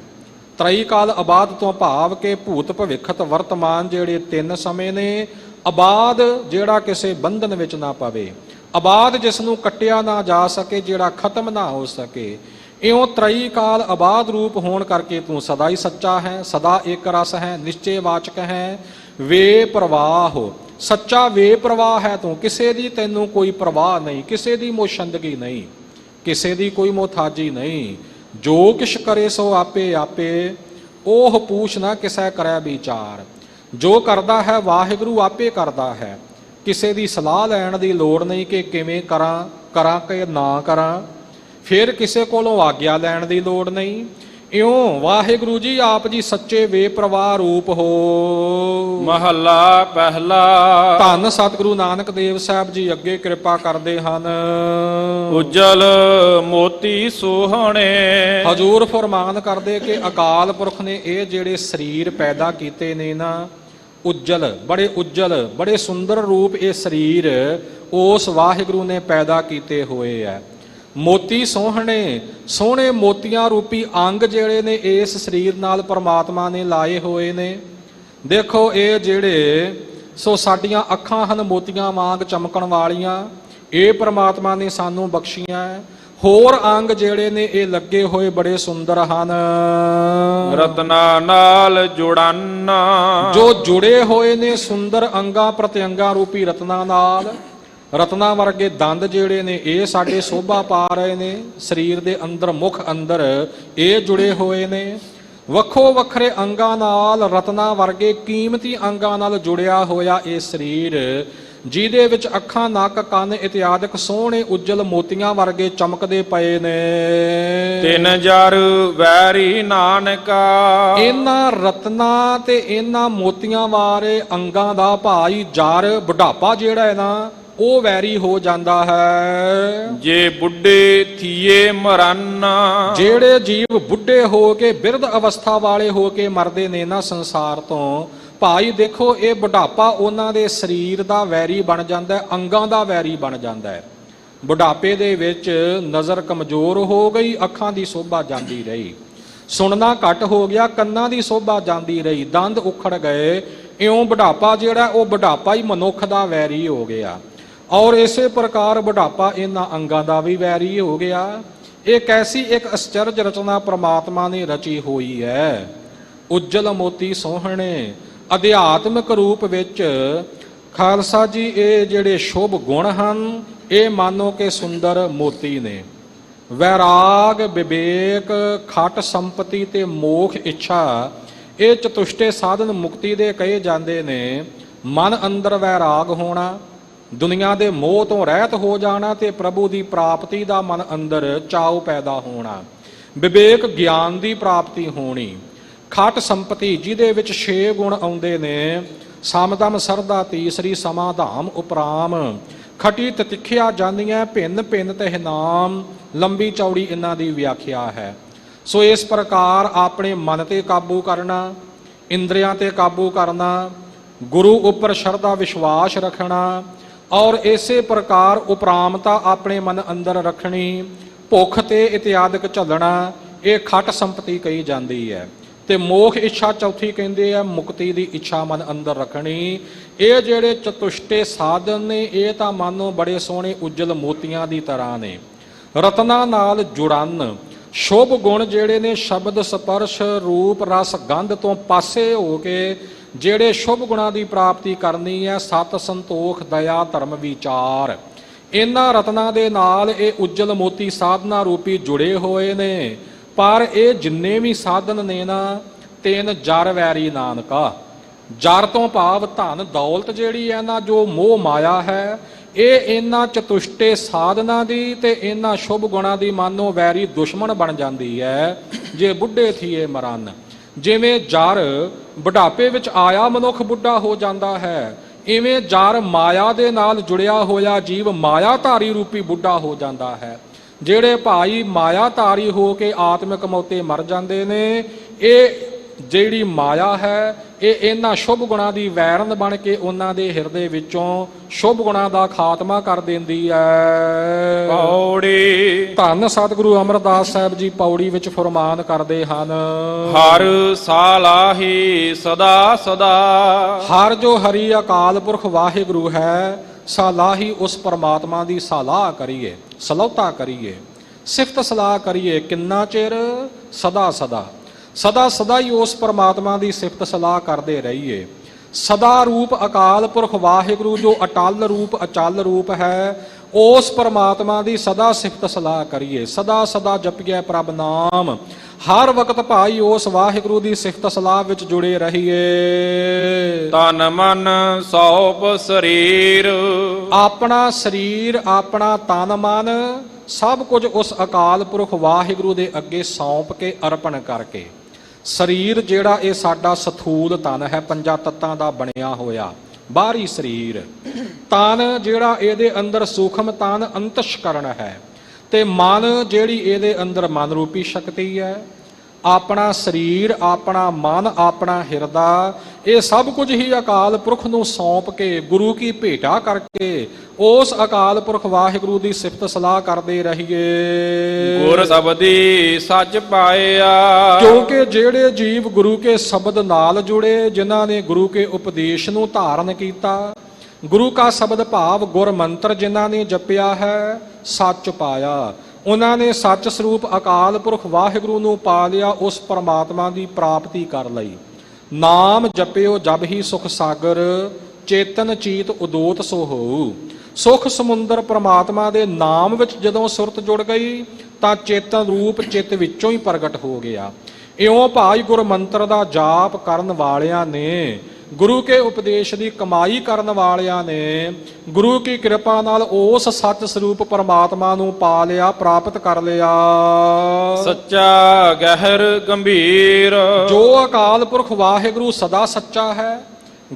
ਤ੍ਰਈ ਕਾਲ ਆਬਾਦ ਤੋਂ ਭਾਵ ਕਿ ਭੂਤ, ਭਵਿੱਖਤ, ਵਰਤਮਾਨ ਜਿਹੜੇ ਤਿੰਨ ਸਮੇਂ ਨੇ। ਆਬਾਦ ਜਿਹੜਾ ਕਿਸੇ ਬੰਧਨ ਵਿੱਚ ਨਾ ਪਵੇ, ਆਬਾਦ ਜਿਸ ਨੂੰ ਕੱਟਿਆ ਨਾ ਜਾ ਸਕੇ, ਜਿਹੜਾ ਖਤਮ ਨਾ ਹੋ ਸਕੇ। ਇਉਂ ਤ੍ਰਈ ਕਾਲ ਆਬਾਦ ਰੂਪ ਹੋਣ ਕਰਕੇ ਤੂੰ ਸਦਾ ਹੀ ਸੱਚਾ ਹੈ, ਸਦਾ ਇੱਕ ਰਸ ਹੈ, ਨਿਸ਼ਚੇ ਵਾਚਕ ਹੈ। ਵੇ ਪ੍ਰਵਾਹ, ਸੱਚਾ ਵੇ ਪ੍ਰਵਾਹ ਹੈ ਤੂੰ, ਕਿਸੇ ਦੀ ਤੈਨੂੰ ਕੋਈ ਪ੍ਰਵਾਹ ਨਹੀਂ, ਕਿਸੇ ਦੀ ਮੋਸ਼ੰਦਗੀ ਨਹੀਂ, ਕਿਸੇ ਦੀ ਕੋਈ ਮੋਥਾਜੀ ਨਹੀਂ। ਜੋ ਕਿਛ ਕਰੇ ਸੋ ਆਪੇ ਆਪੇ, ਉਹ ਪੂਛ ਨਾ ਕਿਸੈ ਕਰੈ ਵਿਚਾਰ। ਜੋ ਕਰਦਾ ਹੈ ਵਾਹਿਗੁਰੂ ਆਪੇ ਕਰਦਾ ਹੈ, ਕਿਸੇ ਦੀ ਸਲਾਹ ਲੈਣ ਦੀ ਲੋੜ ਨਹੀਂ ਕਿ ਕਿਵੇਂ ਕਰਾਂ ਕਿ ਨਾ ਕਰਾਂ, ਫਿਰ ਕਿਸੇ ਕੋਲੋਂ ਆਗਿਆ ਲੈਣ ਦੀ ਲੋੜ ਨਹੀਂ। ਇਉਂ ਵਾਹਿਗੁਰੂ ਜੀ ਆਪ ਜੀ ਸੱਚੇ ਬੇਪਰਵਾਹ ਰੂਪ ਹੋ। ਮਹੱਲਾ ਪਹਿਲਾ। ਧੰਨ ਸਤਿਗੁਰੂ ਨਾਨਕ ਦੇਵ ਸਾਹਿਬ ਜੀ ਅੱਗੇ ਕਿਰਪਾ ਕਰਦੇ ਹਨ। ਉਜਲ ਮੋਤੀ ਸੋਹਣੇ। ਹਜੂਰ ਫਰਮਾਨ ਕਰਦੇ ਕਿ ਅਕਾਲ ਪੁਰਖ ਨੇ ਇਹ ਜਿਹੜੇ ਸਰੀਰ ਪੈਦਾ ਕੀਤੇ ਨੇ ਨਾ, ਉਜਲ ਬੜੇ ਸੁੰਦਰ ਰੂਪ ਇਹ ਸਰੀਰ ਉਸ ਵਾਹਿਗੁਰੂ ਨੇ ਪੈਦਾ ਕੀਤੇ ਹੋਏ ਹੈ। ਮੋਤੀ ਸੋਹਣੇ, ਸੋਹਣੇ ਮੋਤੀਆਂ ਰੂਪੀ ਅੰਗ ਜਿਹੜੇ ਨੇ ਇਸ ਸਰੀਰ ਨਾਲ ਪਰਮਾਤਮਾ ਨੇ ਲਾਏ ਹੋਏ ਨੇ। ਦੇਖੋ ਇਹ ਜਿਹੜੇ ਸੋ ਸਾਡੀਆਂ ਅੱਖਾਂ ਹਨ ਮੋਤੀਆਂ ਵਾਂਗ ਚਮਕਣ ਵਾਲੀਆਂ, ਇਹ ਪਰਮਾਤਮਾ ਨੇ ਸਾਨੂੰ ਬਖਸ਼ੀਆਂ। ਹੋਰ ਅੰਗ ਜਿਹੜੇ ਨੇ ਇਹ ਲੱਗੇ ਹੋਏ ਬੜੇ ਸੁੰਦਰ ਹਨ। ਰਤਨਾ ਨਾਲ ਜੁੜਨ, ਜੋ ਜੁੜੇ ਹੋਏ ਨੇ ਸੁੰਦਰ ਅੰਗਾਂ ਪ੍ਰਤਿਅੰਗਾਂ ਰੂਪੀ ਰਤਨਾ ਨਾਲ। ਰਤਨਾ ਵਰਗੇ ਦੰਦ ਜਿਹੜੇ ਨੇ ਇਹ ਸਾਡੇ ਸ਼ੋਭਾ ਪਾ ਰਹੇ ਨੇ, ਸਰੀਰ ਦੇ ਅੰਦਰ ਮੁਖ ਅੰਦਰ ਇਹ ਜੁੜੇ ਹੋਏ ਨੇ। ਵੱਖੋ ਵੱਖਰੇ ਅੰਗਾਂ ਨਾਲ, ਰਤਨਾਂ ਵਰਗੇ ਕੀਮਤੀ ਅੰਗਾਂ ਨਾਲ ਜੁੜਿਆ ਹੋਇਆ ਇਹ ਸਰੀਰ, ਜਿਹਦੇ ਵਿੱਚ ਅੱਖਾਂ, ਨੱਕ, ਕੰਨ ਇਤਿਆਦਿਕ ਸੋਹਣੇ ਉੱਜਲ ਮੋਤੀਆਂ ਵਰਗੇ ਚਮਕਦੇ ਪਏ ਨੇ। ਤਿਨ ਜਰ ਵੈਰੀ ਨਾਨਕਾ। ਇਹਨਾਂ ਰਤਨਾਂ ਤੇ ਇਹਨਾਂ ਮੋਤੀਆਂ ਵਾਲੇ ਅੰਗਾਂ ਦਾ ਭਾਈ ਜਰ, ਬੁਢਾਪਾ ਜਿਹੜਾ ਹੈ ਨਾ, ਉਹ ਵੈਰੀ ਹੋ ਜਾਂਦਾ ਹੈ। ਜੇ ਬੁੱਢੇ ਥੀਏ ਮਰਨ। ਜਿਹੜੇ ਜੀਵ ਬੁੱਢੇ ਹੋ ਕੇ, ਬਿਰਧ ਅਵਸਥਾ ਵਾਲੇ ਹੋ ਕੇ ਮਰਦੇ ਨੇ ਨਾ ਸੰਸਾਰ ਤੋਂ, ਭਾਈ ਦੇਖੋ ਇਹ ਬੁਢਾਪਾ ਉਹਨਾਂ ਦੇ ਸਰੀਰ ਦਾ ਵੈਰੀ ਬਣ ਜਾਂਦਾ ਹੈ, ਅੰਗਾਂ ਦਾ ਵੈਰੀ ਬਣ ਜਾਂਦਾ ਹੈ। ਬੁਢਾਪੇ ਦੇ ਵਿੱਚ ਨਜ਼ਰ ਕਮਜ਼ੋਰ ਹੋ ਗਈ, ਅੱਖਾਂ ਦੀ ਸੋਭਾ ਜਾਂਦੀ ਰਹੀ, ਸੁਣਨਾ ਘੱਟ ਹੋ ਗਿਆ, ਕੰਨਾਂ ਦੀ ਸੋਭਾ ਜਾਂਦੀ ਰਹੀ, ਦੰਦ ਉਖੜ ਗਏ। ਇਉਂ ਬੁਢਾਪਾ ਜਿਹੜਾ ਉਹ ਬੁਢਾਪਾ ਹੀ ਮਨੁੱਖ ਦਾ ਵੈਰੀ ਹੋ ਗਿਆ। ਔਰ ਇਸੇ ਪ੍ਰਕਾਰ ਬੁਢਾਪਾ ਇਹਨਾਂ ਅੰਗਾਂ ਦਾ ਵੀ ਵੈਰੀ ਹੋ ਗਿਆ। ਇਹ ਕੈਸੀ ਇੱਕ ਅਚਰਜ ਰਚਨਾ ਪ੍ਰਮਾਤਮਾ ਨੇ ਰਚੀ ਹੋਈ ਹੈ। ਉੱਜਲ ਮੋਤੀ ਸੋਹਣੇ ਅਧਿਆਤਮਿਕ ਰੂਪ ਵਿੱਚ ਖਾਲਸਾ ਜੀ, ਇਹ ਜਿਹੜੇ ਸ਼ੁਭ ਗੁਣ ਹਨ, ਇਹ ਮਾਨੋ ਕਿ ਸੁੰਦਰ ਮੋਤੀ ਨੇ। ਵੈਰਾਗ, ਵਿਵੇਕ, ਖਟ ਸੰਪਤੀ ਤੇ ਮੋਖ ਇੱਛਾ, ਇਹ ਚਤੁਸ਼ਟੇ ਸਾਧਨ ਮੁਕਤੀ ਦੇ ਕਹੇ ਜਾਂਦੇ ਨੇ। ਮਨ ਅੰਦਰ ਵੈਰਾਗ ਹੋਣਾ, ਦੁਨੀਆ ਦੇ ਮੋਹ ਤੋਂ ਰਹਿਤ ਹੋ ਜਾਣਾ, ਤੇ ਪ੍ਰਭੂ ਦੀ ਪ੍ਰਾਪਤੀ ਦਾ ਮਨ ਅੰਦਰ ਚਾਉ ਪੈਦਾ ਹੋਣਾ। ਵਿਵੇਕ, ਗਿਆਨ ਦੀ ਪ੍ਰਾਪਤੀ ਹੋਣੀ। ਖਟ ਸੰਪਤੀ, ਜਿਹਦੇ ਵਿੱਚ 6 ਗੁਣ ਆਉਂਦੇ ਨੇ, ਸਮਦਮ, ਸਰਦਾ, ਤੀਸਰੀ, ਸਮਾਧਾਮ, ਉਪਰਾਮ। ਖਟੀ ਤਿਤਿਖਿਆ ਜਾਨੀਆਂ, ਭਿੰਨ ਭਿੰਨ ਤਹਿ ਨਾਮ, ਲੰਬੀ ਚੌੜੀ ਇਹਨਾਂ ਦੀ ਵਿਆਖਿਆ ਹੈ। ਸੋ ਇਸ ਪ੍ਰਕਾਰ ਆਪਣੇ ਮਨ ਤੇ ਕਾਬੂ ਕਰਨਾ, ਇੰਦਰੀਆਂ ਤੇ ਕਾਬੂ ਕਰਨਾ, ਗੁਰੂ ਉੱਪਰ ਸ਼ਰਧਾ ਵਿਸ਼ਵਾਸ ਰੱਖਣਾ, ਔਰ ਇਸੇ ਪ੍ਰਕਾਰ ਉਪਰਾਮਤਾ ਆਪਣੇ ਮਨ ਅੰਦਰ ਰੱਖਣੀ, ਭੁੱਖ ਤੇ ਇਤਿਆਦਿਕ ਝੱਲਣਾ, ਇਹ ਖਟ ਸੰਪਤੀ ਕਹੀ ਜਾਂਦੀ ਹੈ। ਤੇ ਮੋਖ ਇੱਛਾ ਚੌਥੀ ਕਹਿੰਦੇ ਆ, ਮੁਕਤੀ ਦੀ ਇੱਛਾ ਮਨ ਅੰਦਰ ਰੱਖਣੀ। ਇਹ ਜਿਹੜੇ ਚਤੁਸ਼ਟੇ ਸਾਧਨ ਨੇ, ਇਹ ਤਾਂ ਮਾਨੋ ਬੜੇ ਸੋਹਣੇ ਉੱਜਲ ਮੋਤੀਆਂ ਦੀ ਤਰ੍ਹਾਂ ਨੇ। ਰਤਨਾਂ ਨਾਲ ਜੁੜਨ, ਸ਼ੁਭ ਗੁਣ ਜਿਹੜੇ ਨੇ, ਸ਼ਬਦ, ਸਪਰਸ਼, ਰੂਪ, ਰਸ, ਗੰਧ ਤੋਂ ਪਾਸੇ ਹੋ ਕੇ ਜਿਹੜੇ ਸ਼ੁਭ ਗੁਣਾਂ ਦੀ ਪ੍ਰਾਪਤੀ ਕਰਨੀ ਹੈ, ਸਤ, ਸੰਤੋਖ, ਦਇਆ, ਧਰਮ, ਵਿਚਾਰ, ਇਹਨਾਂ ਰਤਨਾਂ ਦੇ ਨਾਲ ਇਹ ਉੱਜਲ ਮੋਤੀ ਸਾਧਨਾ ਰੂਪੀ ਜੁੜੇ ਹੋਏ ਨੇ। ਪਰ ਇਹ ਜਿੰਨੇ ਵੀ ਸਾਧਨ ਨੇ ਨਾ, ਤਿੰਨ ਜਰ ਵੈਰੀ ਨਾਨਕਾ। ਜਰ ਤੋਂ ਭਾਵ ਧਨ ਦੌਲਤ ਜਿਹੜੀ ਹੈ ਨਾ, ਜੋ ਮੋਹ ਮਾਇਆ ਹੈ, ਇਹ ਇਹਨਾਂ ਚਤੁਸ਼ਟੇ ਸਾਧਨਾ ਦੀ ਤੇ ਇਹਨਾਂ ਸ਼ੁਭ ਗੁਣਾਂ ਦੀ ਮਾਨੋ ਵੈਰੀ ਦੁਸ਼ਮਣ ਬਣ ਜਾਂਦੀ ਹੈ। ਜੇ ਬੁੱਢੇ ਥੀਏ ਮਰਨ, ਜਿਵੇਂ ਜਰ ਬੁਢਾਪੇ ਵਿੱਚ ਆਇਆ ਮਨੁੱਖ ਬੁੱਢਾ ਹੋ ਜਾਂਦਾ ਹੈ, ਇਵੇਂ ਜਰ ਮਾਇਆ ਦੇ ਨਾਲ ਜੁੜਿਆ ਹੋਇਆ ਜੀਵ ਮਾਇਆ ਧਾਰੀ ਰੂਪੀ ਬੁੱਢਾ ਹੋ ਜਾਂਦਾ ਹੈ। ਜਿਹੜੇ ਭਾਈ ਮਾਇਆ ਧਾਰੀ ਹੋ ਕੇ ਆਤਮਿਕ ਮੌਤੇ ਮਰ ਜਾਂਦੇ ਨੇ, ਇਹ ਜਿਹੜੀ ਮਾਇਆ ਹੈ, ਇਹ ਇਹਨਾਂ ਸ਼ੁਭ ਗੁਣਾਂ ਦੀ ਵੈਰਨ ਬਣ ਕੇ ਉਹਨਾਂ ਦੇ ਹਿਰਦੇ ਵਿੱਚੋਂ ਸ਼ੁਭ ਗੁਣਾਂ ਦਾ ਖਾਤਮਾ ਕਰ ਦਿੰਦੀ ਹੈ। ਪੌੜੀ। ਧੰਨ ਸਤਿਗੁਰੂ ਅਮਰਦਾਸ ਸਾਹਿਬ ਜੀ ਪੌੜੀ ਵਿੱਚ ਫਰਮਾਨ ਕਰਦੇ ਹਨ, ਹਰ ਸਾਲਾਹੀ ਸਦਾ ਸਦਾ। ਹਰ ਜੋ ਹਰੀ ਅਕਾਲ ਪੁਰਖ ਵਾਹਿਗੁਰੂ ਹੈ, ਸਲਾਹੀ ਉਸ ਪਰਮਾਤਮਾ ਦੀ ਸਲਾਹ ਕਰੀਏ, ਸਲਾਹਤਾ ਕਰੀਏ, ਸਿਫਤ ਸਲਾਹ ਕਰੀਏ। ਕਿੰਨਾ ਚਿਰ? ਸਦਾ ਸਦਾ। ਸਦਾ ਸਦਾ ਹੀ ਉਸ ਪਰਮਾਤਮਾ ਦੀ ਸਿਫਤ ਸਲਾਹ ਕਰਦੇ ਰਹੀਏ। ਸਦਾ ਰੂਪ ਅਕਾਲ ਪੁਰਖ ਵਾਹਿਗੁਰੂ, ਜੋ ਅਟਲ ਰੂਪ, ਅਚਲ ਰੂਪ ਹੈ, ਉਸ ਪਰਮਾਤਮਾ ਦੀ ਸਦਾ ਸਿਫਤ ਸਲਾਹ ਕਰੀਏ। ਸਦਾ ਸਦਾ ਜਪੀਏ ਪ੍ਰਭ ਨਾਮ, ਹਰ ਵਕਤ ਭਾਈ ਉਸ ਵਾਹਿਗੁਰੂ ਦੀ ਸਿਫਤ ਸਲਾਹ ਵਿੱਚ ਜੁੜੇ ਰਹੀਏ। ਤਨ ਮਨ ਸੌਪ ਸਰੀਰ। ਆਪਣਾ ਸਰੀਰ, ਆਪਣਾ ਤਨ ਮਨ, ਸਭ ਕੁਝ ਉਸ ਅਕਾਲ ਪੁਰਖ ਵਾਹਿਗੁਰੂ ਦੇ ਅੱਗੇ ਸੌਂਪ ਕੇ, ਅਰਪਣ ਕਰਕੇ। ਸਰੀਰ ਜਿਹੜਾ ਇਹ ਸਾਡਾ ਸਥੂਲ ਤਨ ਹੈ, ਪੰਜਾਂ ਤੱਤਾਂ ਦਾ ਬਣਿਆ ਹੋਇਆ ਬਾਹਰੀ ਸਰੀਰ। ਤਨ ਜਿਹੜਾ ਇਹਦੇ ਅੰਦਰ ਸੂਖਮ ਤਨ, ਅੰਤਸ਼ਕਰਣ ਹੈ। ਤੇ ਮਨ ਜਿਹੜੀ ਇਹਦੇ ਅੰਦਰ ਮਨ ਰੂਪੀ ਸ਼ਕਤੀ ਹੈ। ਆਪਣਾ ਸਰੀਰ, ਆਪਣਾ ਮਨ, ਆਪਣਾ ਹਿਰਦਾ, ਇਹ ਸਭ ਕੁਝ ਹੀ ਅਕਾਲ ਪੁਰਖ ਨੂੰ ਸੌਂਪ ਕੇ, ਗੁਰੂ ਕੀ ਭੇਟਾ ਕਰਕੇ, ਉਸ ਅਕਾਲ ਪੁਰਖ ਵਾਹਿਗੁਰੂ ਦੀ ਸਿਫਤ ਸਲਾਹ ਕਰਦੇ ਰਹੀਏ। ਗੁਰ ਸ਼ਬਦੀ ਸੱਚ ਪਾਇਆ। ਕਿਉਂਕਿ ਜਿਹੜੇ ਜੀਵ ਗੁਰੂ ਕੇ ਸ਼ਬਦ ਨਾਲ ਜੁੜੇ, ਜਿਨ੍ਹਾਂ ਨੇ ਗੁਰੂ ਕੇ ਉਪਦੇਸ਼ ਨੂੰ ਧਾਰਨ ਕੀਤਾ, ਗੁਰੂ ਕਾ ਸ਼ਬਦ ਭਾਵ ਗੁਰ ਮੰਤਰ ਜਿਨ੍ਹਾਂ ਨੇ ਜਪਿਆ ਹੈ, ਸੱਚ ਪਾਇਆ। ਉਹਨਾਂ ਨੇ ਸੱਚ ਸਰੂਪ ਅਕਾਲ ਪੁਰਖ ਵਾਹਿਗੁਰੂ ਨੂੰ ਪਾ ਲਿਆ, ਉਸ ਪਰਮਾਤਮਾ ਦੀ ਪ੍ਰਾਪਤੀ ਕਰ ਲਈ। ਨਾਮ ਜਪਿਓ ਜਬ ਹੀ ਸੁਖ ਸਾਗਰ, ਚੇਤਨ ਚੀਤ ਉਦੋਤ ਸੋ ਹੋਊ। ਸੁਖ ਸਮੁੰਦਰ ਪਰਮਾਤਮਾ ਦੇ ਨਾਮ ਵਿੱਚ ਜਦੋਂ ਸੁਰਤ ਜੁੜ ਗਈ, ਤਾਂ ਚੇਤਨ ਰੂਪ ਚਿੱਤ ਵਿੱਚੋਂ ਹੀ ਪ੍ਰਗਟ ਹੋ ਗਿਆ। ਇਉਂ ਭਾਈ ਗੁਰ ਮੰਤਰ ਦਾ ਜਾਪ ਕਰਨ ਵਾਲਿਆਂ ਨੇ, ਗੁਰੂ ਕੇ ਉਪਦੇਸ਼ ਦੀ ਕਮਾਈ ਕਰਨ ਵਾਲਿਆਂ ਨੇ ਗੁਰੂ ਕੀ ਕਿਰਪਾ ਨਾਲ ਉਸ ਸੱਚ ਸਰੂਪ ਪਰਮਾਤਮਾ ਨੂੰ ਪਾ ਲਿਆ, ਪ੍ਰਾਪਤ ਕਰ ਲਿਆ। ਸੱਚਾ ਗਹਿਰ ਗੰਭੀਰ, ਜੋ ਅਕਾਲ ਪੁਰਖ ਵਾਹਿਗੁਰੂ ਸਦਾ ਸੱਚਾ ਹੈ,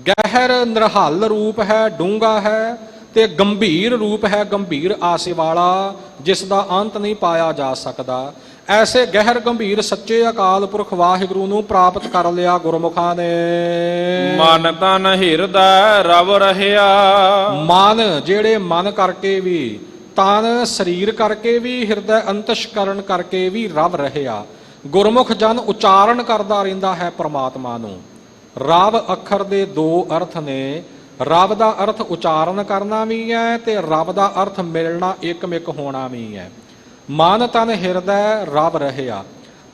ਗਹਿਰ ਨਿਰਹਲ ਰੂਪ ਹੈ, ਡੂੰਘਾ ਹੈ ਤੇ ਗੰਭੀਰ ਰੂਪ ਹੈ, ਗੰਭੀਰ ਆਸੇ ਵਾਲਾ, ਜਿਸ ਦਾ ਅੰਤ ਨਹੀਂ ਪਾਇਆ ਜਾ ਸਕਦਾ। ਐਸੇ ਗਹਿਰ ਗੰਭੀਰ ਸੱਚੇ ਅਕਾਲ ਪੁਰਖ ਵਾਹਿਗੁਰੂ ਨੂੰ ਪ੍ਰਾਪਤ ਕਰ ਲਿਆ ਗੁਰਮੁਖਾਂ ਨੇ। ਮਨ ਤਨ ਹਿਰਦੈ ਰਵ ਰਹਿਆ, ਮਨ ਜਿਹੜੇ ਮਨ ਕਰਕੇ ਵੀ, ਤਨ ਸਰੀਰ ਕਰਕੇ ਵੀ, ਹਿਰਦੈ ਅੰਤਸ਼ਕਰਨ ਕਰਕੇ ਵੀ ਰਵ ਰਹਿਆ। ਗੁਰਮੁਖ ਜਨ ਉਚਾਰਨ ਕਰਦਾ ਰਹਿੰਦਾ ਹੈ ਪਰਮਾਤਮਾ ਨੂੰ। ਰਵ ਅੱਖਰ ਦੇ ਦੋ ਅਰਥ ਨੇ। ਰਬ ਦਾ ਅਰਥ ਉਚਾਰਨ ਕਰਨਾ ਵੀ ਹੈ ਤੇ ਰਬ ਦਾ ਅਰਥ ਮਿਲਣਾ, ਇੱਕਮਿਕ ਹੋਣਾ ਵੀ ਹੈ। ਮਨ ਤਨ ਹਿਰਦੈ ਰਬ ਰਹਿਆ।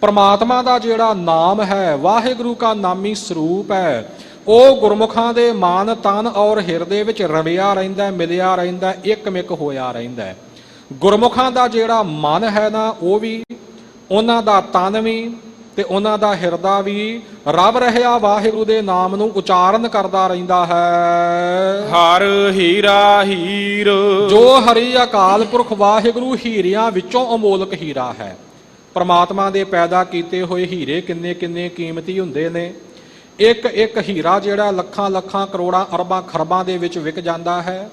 ਪਰਮਾਤਮਾ ਦਾ ਜਿਹੜਾ ਨਾਮ ਹੈ, ਵਾਹਿਗੁਰੂ ਕਾ ਨਾਮੀ ਸਰੂਪ ਹੈ, ਉਹ ਗੁਰਮੁਖਾਂ ਦੇ ਮਨ ਤਨ ਔਰ ਹਿਰਦੇ ਵਿੱਚ ਰਵਿਆ ਰਹਿੰਦਾ, ਮਿਲਿਆ ਰਹਿੰਦਾ, ਇੱਕਮਿਕ ਹੋਇਆ ਰਹਿੰਦਾ। ਗੁਰਮੁਖਾਂ ਦਾ ਜਿਹੜਾ ਮਨ ਹੈ ਨਾ, ਉਹ ਵੀ, ਉਹਨਾਂ ਦਾ ਤਨ ਵੀ ਤੇ ਉਹਨਾਂ ਦਾ ਹਿਰਦਾ ਵੀ ਰਬ ਰਹਿਆ ਵਾਹਿਗੁਰੂ ਦੇ ਨਾਮ ਨੂੰ ਉਚਾਰਨ ਕਰਦਾ ਰਹਿੰਦਾ ਹੈ। ਹਰ ਹੀਰਾ ਹੀਰ, ਜੋ ਹਰੀ ਅਕਾਲ ਪੁਰਖ ਵਾਹਿਗੁਰੂ ਹੀਰਿਆਂ ਵਿੱਚੋਂ ਅਮੋਲਕ ਹੀਰਾ ਹੈ। ਪਰਮਾਤਮਾ ਦੇ ਪੈਦਾ ਕੀਤੇ ਹੋਏ ਹੀਰੇ ਕਿੰਨੇ ਕਿੰਨੇ ਕੀਮਤੀ ਹੁੰਦੇ ਨੇ। ਇੱਕ ਇੱਕ ਹੀਰਾ ਜਿਹੜਾ ਲੱਖਾਂ ਲੱਖਾਂ ਕਰੋੜਾਂ ਅਰਬਾਂ ਖਰਬਾਂ ਦੇ ਵਿੱਚ ਵਿਕ ਜਾਂਦਾ ਹੈ,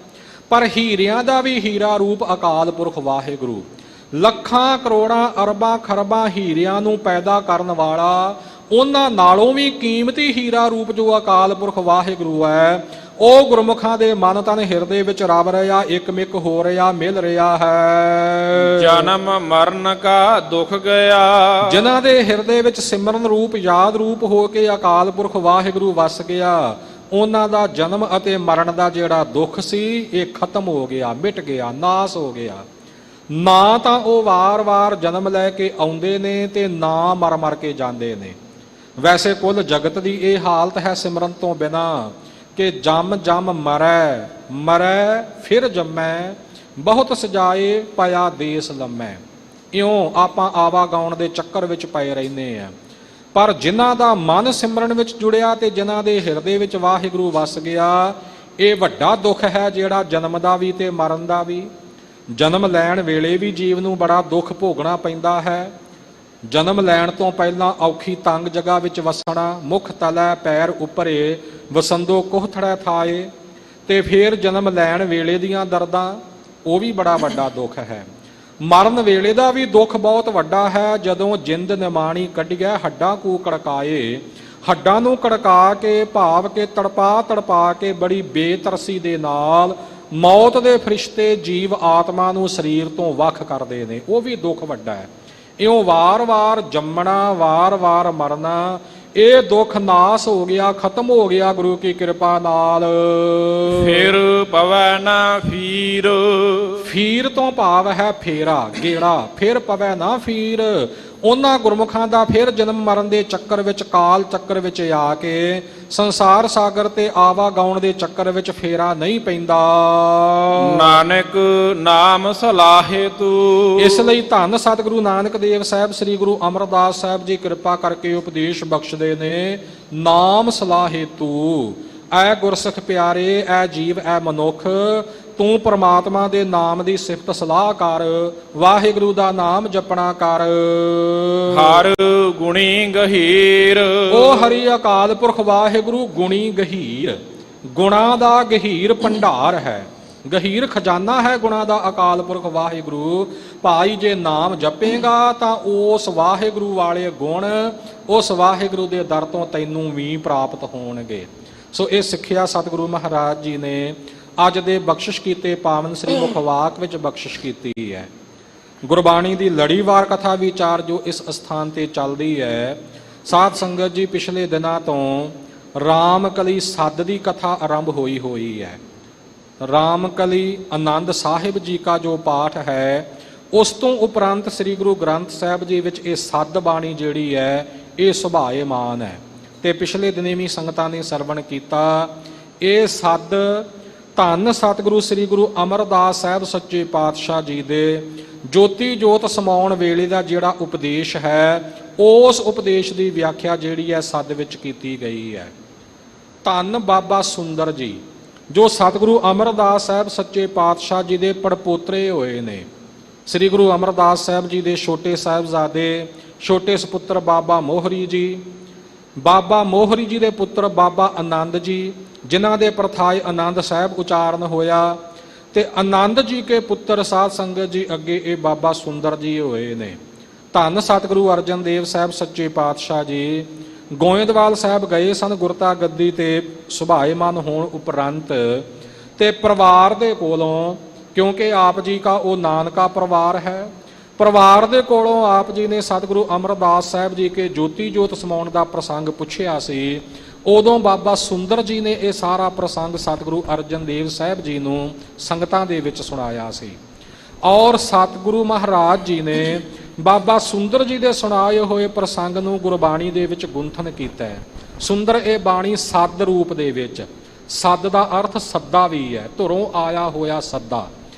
ਪਰ ਹੀਰਿਆਂ ਦਾ ਵੀ ਹੀਰਾ ਰੂਪ ਅਕਾਲ ਪੁਰਖ ਵਾਹਿਗੁਰੂ। ਲੱਖਾਂ ਕਰੋੜਾਂ ਅਰਬਾਂ ਖਰਬਾਂ ਹੀਰਿਆਂ ਨੂੰ ਪੈਦਾ ਕਰਨ ਵਾਲਾ, ਉਹਨਾਂ ਨਾਲੋਂ ਵੀ ਕੀਮਤੀ ਹੀਰਾ ਰੂਪ ਜੋ ਅਕਾਲ ਪੁਰਖ ਵਾਹਿਗੁਰੂ ਹੈ, ਉਹ ਗੁਰਮੁਖਾਂ ਦੇ ਮਨ ਤਨ ਹਿਰਦੇ ਵਿੱਚ ਰਵ ਰਿਹਾ, ਇੱਕਮਿਕ ਹੋ ਰਿਹਾ, ਮਿਲ ਰਿਹਾ ਹੈ। ਜਨਮ ਮਰਨ ਕਾ ਦੁਖ ਗਿਆ, ਜਿਨ੍ਹਾਂ ਦੇ ਹਿਰਦੇ ਵਿੱਚ ਸਿਮਰਨ ਰੂਪ, ਯਾਦ ਰੂਪ ਹੋ ਕੇ ਅਕਾਲ ਪੁਰਖ ਵਾਹਿਗੁਰੂ ਵਸ ਗਿਆ, ਉਹਨਾਂ ਦਾ ਜਨਮ ਅਤੇ ਮਰਨ ਦਾ ਜਿਹੜਾ ਦੁੱਖ ਸੀ, ਇਹ ਖਤਮ ਹੋ ਗਿਆ, ਮਿਟ ਗਿਆ, ਨਾਸ ਹੋ ਗਿਆ। ਨਾ ਤਾਂ ਉਹ ਵਾਰ-ਵਾਰ ਜਨਮ ਲੈ ਕੇ ਆਉਂਦੇ ਨੇ ਤੇ ਨਾ ਮਰ ਮਰ ਕੇ ਜਾਂਦੇ ਨੇ। ਵੈਸੇ ਕੁੱਲ ਜਗਤ ਦੀ ਇਹ ਹਾਲਤ ਹੈ ਸਿਮਰਨ ਤੋਂ ਬਿਨਾ ਕਿ ਜਮ ਜਮ ਮਰੈ, ਮਰੈ ਫਿਰ ਜੰਮੈ, ਬਹੁਤ ਸਜਾਏ ਪਿਆ ਦੇਸ ਲੰਮੈ। ਇਉਂ ਆਪਾਂ ਆਵਾਗਾਉਣ ਦੇ ਚੱਕਰ ਵਿੱਚ ਪਏ ਰਹਿੰਦੇ ਆ। ਪਰ ਜਿਨ੍ਹਾਂ ਦਾ ਮਨ ਸਿਮਰਨ ਵਿੱਚ ਜੁੜਿਆ ਤੇ ਜਿਨ੍ਹਾਂ ਦੇ ਹਿਰਦੇ ਵਿੱਚ ਵਾਹਿਗੁਰੂ ਵਸ ਗਿਆ, ਇਹ ਵੱਡਾ ਦੁੱਖ ਹੈ ਜਿਹੜਾ ਜਨਮ ਦਾ ਵੀ ਤੇ ਮਰਨ ਦਾ ਵੀ। ਜਨਮ ਲੈਣ ਵੇਲੇ ਵੀ ਜੀਵ ਨੂੰ ਬੜਾ ਦੁੱਖ ਭੋਗਣਾ ਪੈਂਦਾ ਹੈ। ਜਨਮ ਲੈਣ ਤੋਂ ਪਹਿਲਾਂ ਔਖੀ ਤੰਗ ਜਗ੍ਹਾ ਵਿੱਚ ਵਸਣਾ, ਮੁਖ ਤਲੈ ਪੈਰ ਉੱਪਰੇ ਵਸੰਦੋ ਕੋਹਥੜੈ ਥਾਏ, ਤੇ ਫਿਰ ਜਨਮ ਲੈਣ ਵੇਲੇ ਦੀਆਂ ਦਰਦਾਂ, ਉਹ ਵੀ ਬੜਾ ਵੱਡਾ ਦੁੱਖ ਹੈ। ਮਰਨ ਵੇਲੇ ਦਾ ਵੀ ਦੁੱਖ ਬਹੁਤ ਵੱਡਾ ਹੈ, ਜਦੋਂ ਜਿੰਦ ਨਿਮਾਣੀ ਕੱਢਿਆ ਹੱਡਾਂ ਕੂ ਕੜਕਾਏ। ਹੱਡਾਂ ਨੂੰ ਕੜਕਾ ਕੇ, ਭਾਵ ਕੇ ਤੜਪਾ ਤੜਪਾ ਕੇ ਬੜੀ ਬੇਤਰਸੀ ਦੇ ਨਾਲ ਮੌਤ ਦੇ ਫਰਿਸ਼ਤੇ ਜੀਵ ਆਤਮਾ ਨੂੰ ਸਰੀਰ ਤੋਂ ਵੱਖ ਕਰਦੇ ਨੇ, ਉਹ ਵੀ ਦੁੱਖ ਵੱਡਾ ਹੈ। ਇਉਂ ਵਾਰ-ਵਾਰ ਜੰਮਣਾ, ਵਾਰ-ਵਾਰ ਮਰਨਾ, ਇਹ ਦੁੱਖ ਨਾਸ ਹੋ ਗਿਆ, ਖਤਮ ਹੋ ਗਿਆ ਗੁਰੂ ਕੀ ਕਿਰਪਾ ਨਾਲ। ਫਿਰ ਪਵੈ ਨਾ ਫੀਰ, ਫੀਰ ਤੋਂ ਭਾਵ ਹੈ ਫੇਰਾ, ਗੇੜਾ। ਫਿਰ ਪਵੈ ਨਾ ਫੀਰ, ਉਹਨਾਂ ਗੁਰਮੁਖਾਂ ਦਾ ਫਿਰ ਜਨਮ ਮਰਨ ਦੇ ਚੱਕਰ ਵਿੱਚ, ਕਾਲ ਚੱਕਰ ਵਿੱਚ ਆ ਕੇ ਸੰਸਾਰ ਸਾਗਰ ਤੇ ਆਵਾਗਾਉਣ ਦੇ ਚੱਕਰ ਵਿੱਚ ਫੇਰਾ ਨਹੀਂ ਪੈਂਦਾ। ਨਾਨਕ ਨਾਮ ਸਲਾਹੇ ਤੂੰ, ਇਸ ਲਈ ਧੰਨ ਸਤਿਗੁਰੂ ਨਾਨਕ ਦੇਵ ਸਾਹਿਬ, ਸ੍ਰੀ ਗੁਰੂ ਅਮਰਦਾਸ ਸਾਹਿਬ ਜੀ ਕਿਰਪਾ ਕਰਕੇ ਉਪਦੇਸ਼ ਬਖਸ਼ਦੇ ਨੇ, ਨਾਮ ਸਲਾਹੇ ਤੂੰ। ਐ ਗੁਰਸਿੱਖ ਪਿਆਰੇ, ਐ ਜੀਵ, ਐ ਮਨੁੱਖ, ਤੂੰ ਪਰਮਾਤਮਾ ਦੇ ਨਾਮ ਦੀ ਸਿਫਤ ਸਲਾਹ ਕਰ, ਵਾਹਿਗੁਰੂ ਦਾ ਨਾਮ ਜਪਣਾ ਕਰ। ਹਰ ਗੁਣੀ ਗਹੀਰ, ਉਹ ਹਰੀ ਅਕਾਲ ਪੁਰਖ ਵਾਹਿਗੁਰੂ ਗੁਣੀ ਗਹੀਰ, ਗੁਣਾ ਦਾ ਗਹੀਰ ਭੰਡਾਰ ਹੈ, ਗਹੀਰ ਖਜ਼ਾਨਾ ਹੈ ਗੁਣਾ ਦਾ ਅਕਾਲ ਪੁਰਖ ਵਾਹਿਗੁਰੂ। ਭਾਈ ਜੇ ਨਾਮ ਜਪੇਗਾ ਤਾਂ ਉਸ ਵਾਹਿਗੁਰੂ ਵਾਲੇ ਗੁਣ, ਉਸ ਵਾਹਿਗੁਰੂ ਦੇ ਦਰ ਤੋਂ ਤੈਨੂੰ ਵੀ ਪ੍ਰਾਪਤ ਹੋਣਗੇ। ਸੋ ਇਹ ਸਿੱਖਿਆ ਸਤਿਗੁਰੂ ਮਹਾਰਾਜ ਜੀ ਨੇ ਅੱਜ ਦੇ ਬਖਸ਼ਿਸ਼ ਕੀਤੇ ਪਾਵਨ ਸ੍ਰੀ ਮੁਖਵਾਕ ਵਿੱਚ ਬਖਸ਼ਿਸ਼ ਕੀਤੀ ਹੈ। ਗੁਰਬਾਣੀ ਦੀ ਲੜੀਵਾਰ ਕਥਾ ਵਿਚਾਰ ਜੋ ਇਸ ਅਸਥਾਨ ਤੇ ਚੱਲਦੀ ਹੈ। ਸਾਧ ਸੰਗਤ ਜੀ, ਪਿਛਲੇ ਦਿਨਾਂ ਤੋਂ ਰਾਮਕਲੀ ਸੱਦ ਦੀ ਕਥਾ ਆਰੰਭ ਹੋਈ ਹੈ। ਰਾਮਕਲੀ ਆਨੰਦ ਸਾਹਿਬ ਜੀ ਕਾ ਜੋ ਪਾਠ ਹੈ, ਉਸ ਤੋਂ ਉਪਰੰਤ ਸ੍ਰੀ ਗੁਰੂ ਗ੍ਰੰਥ ਸਾਹਿਬ ਜੀ ਵਿੱਚ ਇਹ ਸੱਦ ਬਾਣੀ ਜਿਹੜੀ ਹੈ, ਇਹ ਸੁਭਾਏਮਾਨ ਹੈ। ਤੇ ਪਿਛਲੇ ਦਿਨੇ ਵੀ ਸੰਗਤਾਂ ਨੇ ਸਰਵਣ ਕੀਤਾ। ਇਹ ਸੱਦ ਧੰਨ ਸਤਿਗੁਰੂ ਸ੍ਰੀ ਗੁਰੂ ਅਮਰਦਾਸ ਸਾਹਿਬ ਸੱਚੇ ਪਾਤਸ਼ਾਹ ਜੀ ਦੇ ਜੋਤੀ ਜੋਤ ਸਮਾਉਣ ਵੇਲੇ ਦਾ ਜਿਹੜਾ ਉਪਦੇਸ਼ ਹੈ, ਉਸ ਉਪਦੇਸ਼ ਦੀ ਵਿਆਖਿਆ ਜਿਹੜੀ ਹੈ ਸੱਦ ਵਿੱਚ ਕੀਤੀ ਗਈ ਹੈ। ਧੰਨ ਬਾਬਾ ਸੁੰਦਰ ਜੀ ਜੋ ਸਤਿਗੁਰੂ ਅਮਰਦਾਸ ਸਾਹਿਬ ਸੱਚੇ ਪਾਤਸ਼ਾਹ ਜੀ ਦੇ ਪੜਪੋਤਰੇ ਹੋਏ ਨੇ। ਸ੍ਰੀ ਗੁਰੂ ਅਮਰਦਾਸ ਸਾਹਿਬ ਜੀ ਦੇ ਛੋਟੇ ਸਾਹਿਬਜ਼ਾਦੇ, ਛੋਟੇ ਸੁਪੁੱਤਰ ਬਾਬਾ ਮੋਹਰੀ ਜੀ, ਬਾਬਾ ਮੋਹਰੀ ਜੀ ਦੇ ਪੁੱਤਰ ਬਾਬਾ ਆਨੰਦ ਜੀ, ਜਿਨ੍ਹਾਂ ਦੇ ਪ੍ਰਥਾਏ ਆਨੰਦ ਸਾਹਿਬ ਉਚਾਰਨ ਹੋਇਆ, ਤੇ ਆਨੰਦ ਜੀ ਕੇ ਪੁੱਤਰ ਸਾਧ ਸੰਗਤ ਜੀ ਅੱਗੇ ਇਹ ਬਾਬਾ ਸੁੰਦਰ ਜੀ ਹੋਏ ਨੇ। ਧੰਨ ਸਤਿਗੁਰੂ ਅਰਜਨ ਦੇਵ ਸਾਹਿਬ ਸੱਚੇ ਪਾਤਸ਼ਾਹ ਜੀ ਗੋਇੰਦਵਾਲ ਸਾਹਿਬ ਗਏ ਸਨ ਗੁਰਤਾ ਗੱਦੀ ਤੇ ਸੁਭਾਏਮਨ ਹੋਣ ਉਪਰੰਤ, ਤੇ ਪਰਿਵਾਰ ਦੇ ਕੋਲੋਂ, ਕਿਉਂਕਿ ਆਪ ਜੀ ਕਾ ਉਹ ਨਾਨਕਾ ਪਰਿਵਾਰ ਹੈ, ਪਰਿਵਾਰ ਦੇ ਕੋਲੋਂ ਆਪ ਜੀ ਨੇ ਸਤਿਗੁਰੂ ਅਮਰਦਾਸ ਸਾਹਿਬ ਜੀ ਕੇ ਜੋਤੀ ਜੋਤ ਸਮਾਉਣ ਦਾ ਪ੍ਰਸੰਗ ਪੁੱਛਿਆ ਸੀ। ਉਦੋਂ ਬਾਬਾ ਸੁੰਦਰ ਜੀ ਨੇ ਇਹ ਸਾਰਾ ਪ੍ਰਸੰਗ ਸਤਿਗੁਰੂ ਅਰਜਨ ਦੇਵ ਸਾਹਿਬ ਜੀ ਨੂੰ ਸੰਗਤਾਂ ਦੇ ਵਿੱਚ ਸੁਣਾਇਆ ਸੀ, ਔਰ ਸਤਿਗੁਰੂ ਮਹਾਰਾਜ ਜੀ ਨੇ ਬਾਬਾ ਸੁੰਦਰ ਜੀ ਦੇ ਸੁਣਾਏ ਹੋਏ ਪ੍ਰਸੰਗ ਨੂੰ ਗੁਰਬਾਣੀ ਦੇ ਵਿੱਚ ਗੁੰਥਨ ਕੀਤਾ ਹੈ। ਸੁੰਦਰ ਇਹ ਬਾਣੀ ਸੱਦ ਰੂਪ ਦੇ ਵਿੱਚ, ਸੱਦ ਦਾ ਅਰਥ ਸੱਦਾ ਵੀ ਹੈ, ਧੁਰੋਂ ਆਇਆ ਹੋਇਆ ਸੱਦਾ,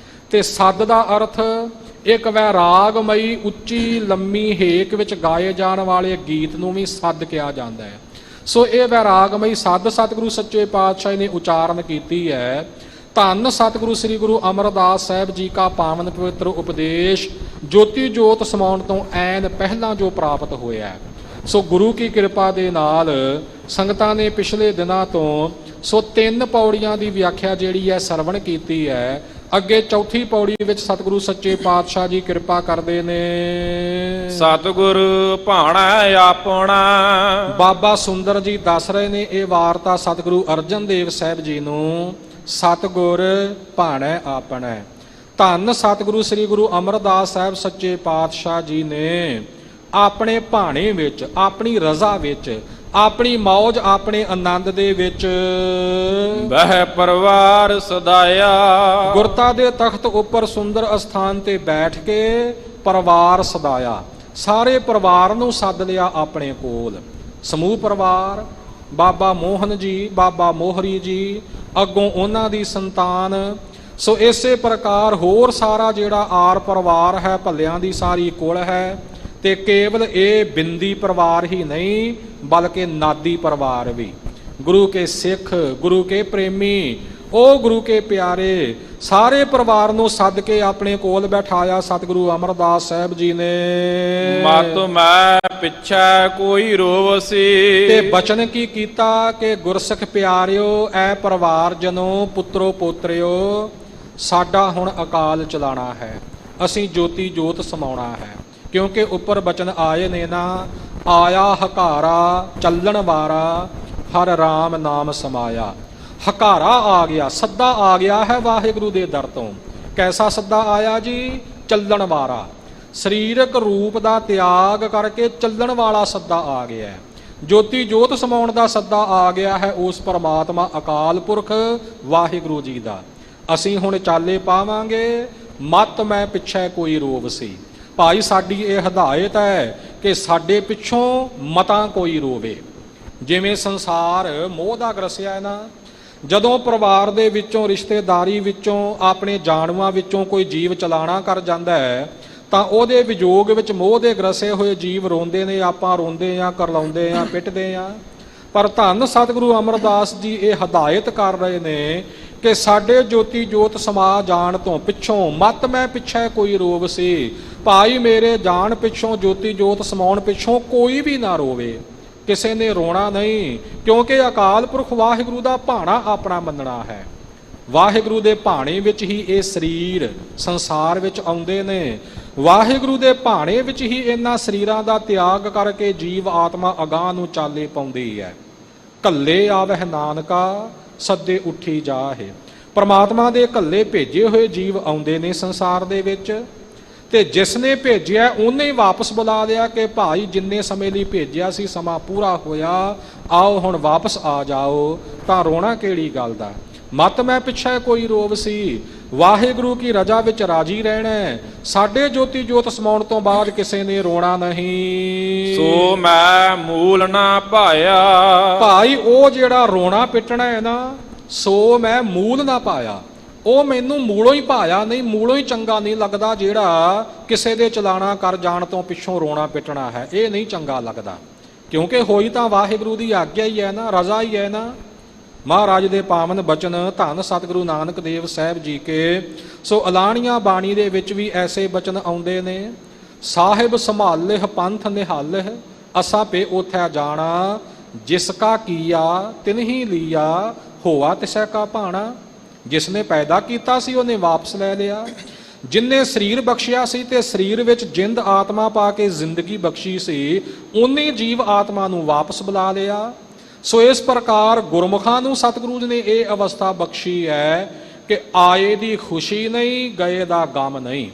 ਤੇ ਸੱਦ ਦਾ ਅਰਥ ਇੱਕ ਵੈਰਾਗਮਈ ਉੱਚੀ ਲੰਮੀ ਹੇਕ ਵਿੱਚ ਗਾਏ ਜਾਣ ਵਾਲੇ ਗੀਤ ਨੂੰ ਵੀ ਸੱਦ ਕਿਹਾ ਜਾਂਦਾ ਹੈ। ਸੋ ਇਹ ਵੈਰਾਗਮਈ ਸੱਦ ਸਤਿਗੁਰੂ ਸੱਚੇ ਪਾਤਸ਼ਾਹ ਨੇ ਉਚਾਰਨ ਕੀਤੀ ਹੈ। ਧੰਨ ਸਤਿਗੁਰੂ ਸ੍ਰੀ ਗੁਰੂ ਅਮਰਦਾਸ ਸਾਹਿਬ ਜੀ ਕਾ ਪਾਵਨ ਪਵਿੱਤਰ ਉਪਦੇਸ਼ ਜੋਤੀ ਜੋਤ ਸਮਾਉਣ ਤੋਂ ਐਨ ਪਹਿਲਾਂ ਜੋ ਪ੍ਰਾਪਤ ਹੋਇਆ ਹੈ। ਸੋ ਗੁਰੂ ਕੀ ਕਿਰਪਾ ਦੇ ਨਾਲ ਸੰਗਤਾਂ ਨੇ ਪਿਛਲੇ ਦਿਨਾਂ ਤੋਂ ਸੋ 3 ਪੌੜੀਆਂ ਦੀ ਵਿਆਖਿਆ ਜਿਹੜੀ ਹੈ ਸਰਵਣ ਕੀਤੀ ਹੈ। ਅੱਗੇ ਚੌਥੀ ਪੌੜੀ ਵਿੱਚ ਸਤਿਗੁਰੂ ਸੱਚੇ ਪਾਤਸ਼ਾਹ ਜੀ ਕਿਰਪਾ ਕਰਦੇ ਨੇ। ਸਤਿਗੁਰ ਭਾਣਾ ਆਪਣਾ। ਬਾਬਾ ਸੁੰਦਰ ਜੀ ਦੱਸ ਰਹੇ ਨੇ ਇਹ ਵਾਰਤਾ ਸਤਿਗੁਰੂ ਅਰਜਨ ਦੇਵ ਸਾਹਿਬ ਜੀ ਨੂੰ। ਸਤਿਗੁਰ ਭਾਣਾ ਆਪਣਾ। ਧੰਨ ਸਤਿਗੁਰੂ ਸ੍ਰੀ ਗੁਰੂ ਅਮਰਦਾਸ ਸਾਹਿਬ ਸੱਚੇ ਪਾਤਸ਼ਾਹ ਜੀ ਨੇ ਆਪਣੇ ਭਾਣੇ ਵਿੱਚ, ਆਪਣੀ ਰਜ਼ਾ ਵਿੱਚ, ਆਪਣੀ ਮੌਜ, ਆਪਣੇ ਆਨੰਦ ਦੇ ਵਿੱਚ ਬਹਿ ਪਰਿਵਾਰ ਸਦਾਇਆ। ਗੁਰਤਾ ਦੇ ਤਖਤ ਉੱਪਰ ਸੁੰਦਰ ਅਸਥਾਨ ਤੇ ਬੈਠ ਕੇ ਪਰਿਵਾਰ ਸਦਾਇਆ। ਸਾਰੇ ਪਰਿਵਾਰ ਨੂੰ ਸੱਦ ਲਿਆ ਆਪਣੇ ਕੋਲ। ਸਮੂਹ ਪਰਿਵਾਰ, ਬਾਬਾ ਮੋਹਨ ਜੀ, ਬਾਬਾ ਮੋਹਰੀ ਜੀ, ਅੱਗੋਂ ਉਹਨਾਂ ਦੀ ਸੰਤਾਨ। ਸੋ ਇਸੇ ਪ੍ਰਕਾਰ ਹੋਰ ਸਾਰਾ ਜਿਹੜਾ ਆਰ ਪਰਿਵਾਰ ਹੈ, ਭੱਲਿਆਂ ਦੀ ਸਾਰੀ ਕੁਲ ਹੈ। ਤੇ ਕੇਵਲ ਇਹ ਬਿੰਦੀ ਪਰਿਵਾਰ ਹੀ ਨਹੀਂ ਬਲਕਿ ਨਾਦੀ ਪਰਿਵਾਰ ਵੀ। ਗੁਰੂ ਕੇ ਸਿੱਖ, ਗੁਰੂ ਕੇ ਪ੍ਰੇਮੀ, ਉਹ ਗੁਰੂ ਕੇ ਪਿਆਰੇ ਸਾਰੇ ਪਰਿਵਾਰ ਨੂੰ ਸੱਦ ਕੇ ਆਪਣੇ ਕੋਲ ਬਿਠਾਇਆ ਸਤਿਗੁਰੂ ਅਮਰਦਾਸ ਸਾਹਿਬ ਜੀ ਨੇ। ਮਤ ਮੈਂ ਪਿੱਛੇ ਕੋਈ ਰੋਵਸੀ। ਤੇ ਬਚਨ ਕੀ ਕੀਤਾ ਕਿ ਗੁਰਸਿੱਖ ਪਿਆਰਿਓ, ਐ ਪਰਿਵਾਰ ਜਨੋ, ਪੁੱਤਰੋ ਪੋਤਰਿਓ, ਸਾਡਾ ਹੁਣ ਅਕਾਲ ਚਲਾਣਾ ਹੈ, ਅਸੀਂ ਜੋਤੀ ਜੋਤ ਸਮਾਉਣਾ ਹੈ। ਕਿਉਂਕਿ ਉੱਪਰ ਬਚਨ ਆਏ ਨੇ ਨਾ, ਆਇਆ ਹਕਾਰਾ ਚੱਲਣ ਵਾਰਾ, ਹਰ ਰਾਮ ਨਾਮ ਸਮਾਇਆ। ਹਕਾਰਾ ਆ ਗਿਆ, ਸੱਦਾ ਆ ਗਿਆ ਹੈ ਵਾਹਿਗੁਰੂ ਦੇ ਦਰ ਤੋਂ। ਕੈਸਾ ਸੱਦਾ ਆਇਆ ਜੀ? ਚੱਲਣ ਵਾਲਾ, ਸਰੀਰਕ ਰੂਪ ਦਾ ਤਿਆਗ ਕਰਕੇ ਚੱਲਣ ਵਾਲਾ ਸੱਦਾ ਆ ਗਿਆ ਹੈ। ਜੋਤੀ ਜੋਤ ਸਮਾਉਣ ਦਾ ਸੱਦਾ ਆ ਗਿਆ ਹੈ ਉਸ ਪਰਮਾਤਮਾ ਅਕਾਲ ਪੁਰਖ ਵਾਹਿਗੁਰੂ ਜੀ ਦਾ। ਅਸੀਂ ਹੁਣ ਚਾਲੇ ਪਾਵਾਂਗੇ, ਮਤ ਮੈਂ ਪਿੱਛੇ ਕੋਈ ਰੋਵ ਸੀ। ਭਾਈ ਸਾਡੀ ਇਹ ਹਦਾਇਤ ਹੈ ਕਿ ਸਾਡੇ ਪਿੱਛੋਂ ਮਤਾਂ ਕੋਈ ਰੋਵੇ। ਜਿਵੇਂ ਸੰਸਾਰ ਮੋਹ ਦਾ ਗਰਸਿਆ ਹੈ ਨਾ, ਜਦੋਂ ਪਰਿਵਾਰ ਦੇ ਵਿੱਚੋਂ, ਰਿਸ਼ਤੇਦਾਰੀ ਵਿੱਚੋਂ, ਆਪਣੇ ਜਾਣੂਆਂ ਵਿੱਚੋਂ ਕੋਈ ਜੀਵ ਚਲਾਣਾ ਕਰ ਜਾਂਦਾ ਹੈ ਤਾਂ ਉਹਦੇ ਵਿਜੋਗ ਵਿੱਚ ਮੋਹ ਦੇ ਗਰਸੇ ਹੋਏ ਜੀਵ ਰੋਂਦੇ ਨੇ, ਆਪਾਂ ਰੋਂਦੇ ਆ, ਕਰਲਾਉਂਦੇ ਆ, ਪਿੱਟਦੇ ਆ। ਪਰ ਧੰਨ ਸਤਿਗੁਰੂ ਅਮਰਦਾਸ ਜੀ ਇਹ ਹਦਾਇਤ ਕਰ ਰਹੇ ਨੇ ਕਿ ਸਾਡੇ ਜੋਤੀ ਜੋਤ ਸਮਾ ਜਾਣ ਤੋਂ ਪਿੱਛੋਂ, ਮਤ ਮੈਂ ਪਿੱਛੇ ਕੋਈ ਰੋਵ ਸੀ। ਭਾਈ ਮੇਰੇ ਜਾਣ ਪਿੱਛੋਂ, ਜੋਤੀ ਜੋਤ ਸਮਾਉਣ ਪਿੱਛੋਂ ਕੋਈ ਵੀ ਨਾ ਰੋਵੇ, ਕਿਸੇ ਨੇ ਰੋਣਾ ਨਹੀਂ। ਕਿਉਂਕਿ ਅਕਾਲ ਪੁਰਖ ਵਾਹਿਗੁਰੂ ਦਾ ਭਾਣਾ ਆਪਣਾ ਮੰਨਣਾ ਹੈ। ਵਾਹਿਗੁਰੂ ਦੇ ਭਾਣੇ ਵਿੱਚ ਹੀ ਇਹ ਸਰੀਰ ਸੰਸਾਰ ਵਿੱਚ ਆਉਂਦੇ ਨੇ। ਵਾਹਿਗੁਰੂ ਦੇ ਭਾਣੇ ਵਿੱਚ ਹੀ ਇਹਨਾਂ ਸਰੀਰਾਂ ਦਾ ਤਿਆਗ ਕਰਕੇ ਜੀਵ ਆਤਮਾ ਅਗਾਂਹ ਨੂੰ ਚਾਲੇ ਪਾਉਂਦੀ ਹੈ। ਕੱਲੇ ਆਵਹਿ ਨਾਨਕਾ, ਸੱਦੇ ਉੱਠੀ ਜਾਹੇ। ਪਰਮਾਤਮਾ ਦੇ ਕੱਲੇ ਭੇਜੇ ਹੋਏ ਜੀਵ ਆਉਂਦੇ ਨੇ ਸੰਸਾਰ ਦੇ ਵਿੱਚ, ਤੇ ਜਿਸ ਨੇ ਭੇਜਿਆ ਉਹਨੇ ਹੀ ਵਾਪਸ ਬੁਲਾ ਲਿਆ ਕਿ ਭਾਈ ਜਿੰਨੇ ਸਮੇਂ ਲਈ ਭੇਜਿਆ ਸੀ ਸਮਾਂ ਪੂਰਾ ਹੋਇਆ, ਆਓ ਹੁਣ ਵਾਪਸ ਆ ਜਾਓ। ਤਾਂ ਰੋਣਾ ਕਿਹੜੀ ਗੱਲ ਦਾ? ਮਤ ਮੈਂ ਪਿੱਛੇ ਕੋਈ ਰੋਵ ਸੀ। ਵਾਹਿਗੁਰੂ ਕੀ ਰਜ਼ਾ ਵਿੱਚ ਰਾਜੀ ਰਹਿਣਾ। ਸਾਡੇ ਜੋਤੀ ਜੋਤ ਸਮਾਉਣ ਤੋਂ ਬਾਅਦ ਕਿਸੇ ਨੇ ਰੋਣਾ ਨਹੀਂ। ਸੋ ਮੈਂ ਮੂਲ ਨਾ ਪਾਇਆ। ਭਾਈ ਉਹ ਜਿਹੜਾ ਰੋਣਾ ਪਿੱਟਣਾ ਹੈ ਨਾ, ਸੋ ਮੈਂ ਮੂਲ ਨਾ ਪਾਇਆ। ਉਹ ਮੈਨੂੰ ਮੂਲੋਂ ਹੀ ਭਾਇਆ ਨਹੀਂ, ਮੂਲੋਂ ਹੀ ਚੰਗਾ ਨਹੀਂ ਲੱਗਦਾ ਜਿਹੜਾ ਕਿਸੇ ਦੇ ਚਲਾਣਾ ਕਰ ਜਾਣ ਤੋਂ ਪਿੱਛੋਂ ਰੋਣਾ ਪਿੱਟਣਾ ਹੈ, ਇਹ ਨਹੀਂ ਚੰਗਾ ਲੱਗਦਾ। ਕਿਉਂਕਿ ਹੋਈ ਤਾਂ ਵਾਹਿਗੁਰੂ ਦੀ ਆਗਿਆ ਹੀ ਹੈ ਨਾ, ਰਜ਼ਾ ਹੀ ਹੈ ਨਾ। ਮਹਾਰਾਜ ਦੇ ਪਾਵਨ ਬਚਨ ਧੰਨ ਸਤਿਗੁਰੂ ਨਾਨਕ ਦੇਵ ਸਾਹਿਬ ਜੀ ਕੇ ਸੋ ਅਲਾਣੀਆਂ ਬਾਣੀ ਦੇ ਵਿੱਚ ਵੀ ਐਸੇ ਬਚਨ ਆਉਂਦੇ ਨੇ। ਸਾਹਿਬ ਸੰਭਾਲਿਹ ਪੰਥ ਨਿਹਾਲਿਹ ਅਸਾ ਪੇ ਉਥੈ ਜਾਣਾ, ਜਿਸ ਕਾ ਕੀਆ ਤਿਨਹੀ ਲੀਆ ਹੋਆ ਤਿਸੈ ਕਾ ਭਾਣਾ। ਜਿਸ ਨੇ ਪੈਦਾ ਕੀਤਾ ਸੀ ਉਹਨੇ ਵਾਪਸ ਲੈ ਲਿਆ, ਜਿਨਨੇ ਸਰੀਰ ਬਖਸ਼ਿਆ ਸੀ ਤੇ ਸਰੀਰ ਵਿੱਚ ਜਿੰਦ ਆਤਮਾ ਪਾ ਕੇ ਜ਼ਿੰਦਗੀ ਬਖਸ਼ੀ ਸੀ, ਉਹਨੇ ਜੀਵ ਆਤਮਾ ਨੂੰ ਵਾਪਸ ਬੁਲਾ ਲਿਆ। ਸੋ ਇਸ ਪ੍ਰਕਾਰ ਗੁਰਮੁਖਾਂ ਨੂੰ ਸਤਿਗੁਰੂ ਜੀ ਨੇ ਇਹ ਅਵਸਥਾ ਬਖਸ਼ੀ ਹੈ ਕਿ ਆਏ ਦੀ ਖੁਸ਼ੀ ਨਹੀਂ, ਗਏ ਦਾ ਗਮ ਨਹੀਂ,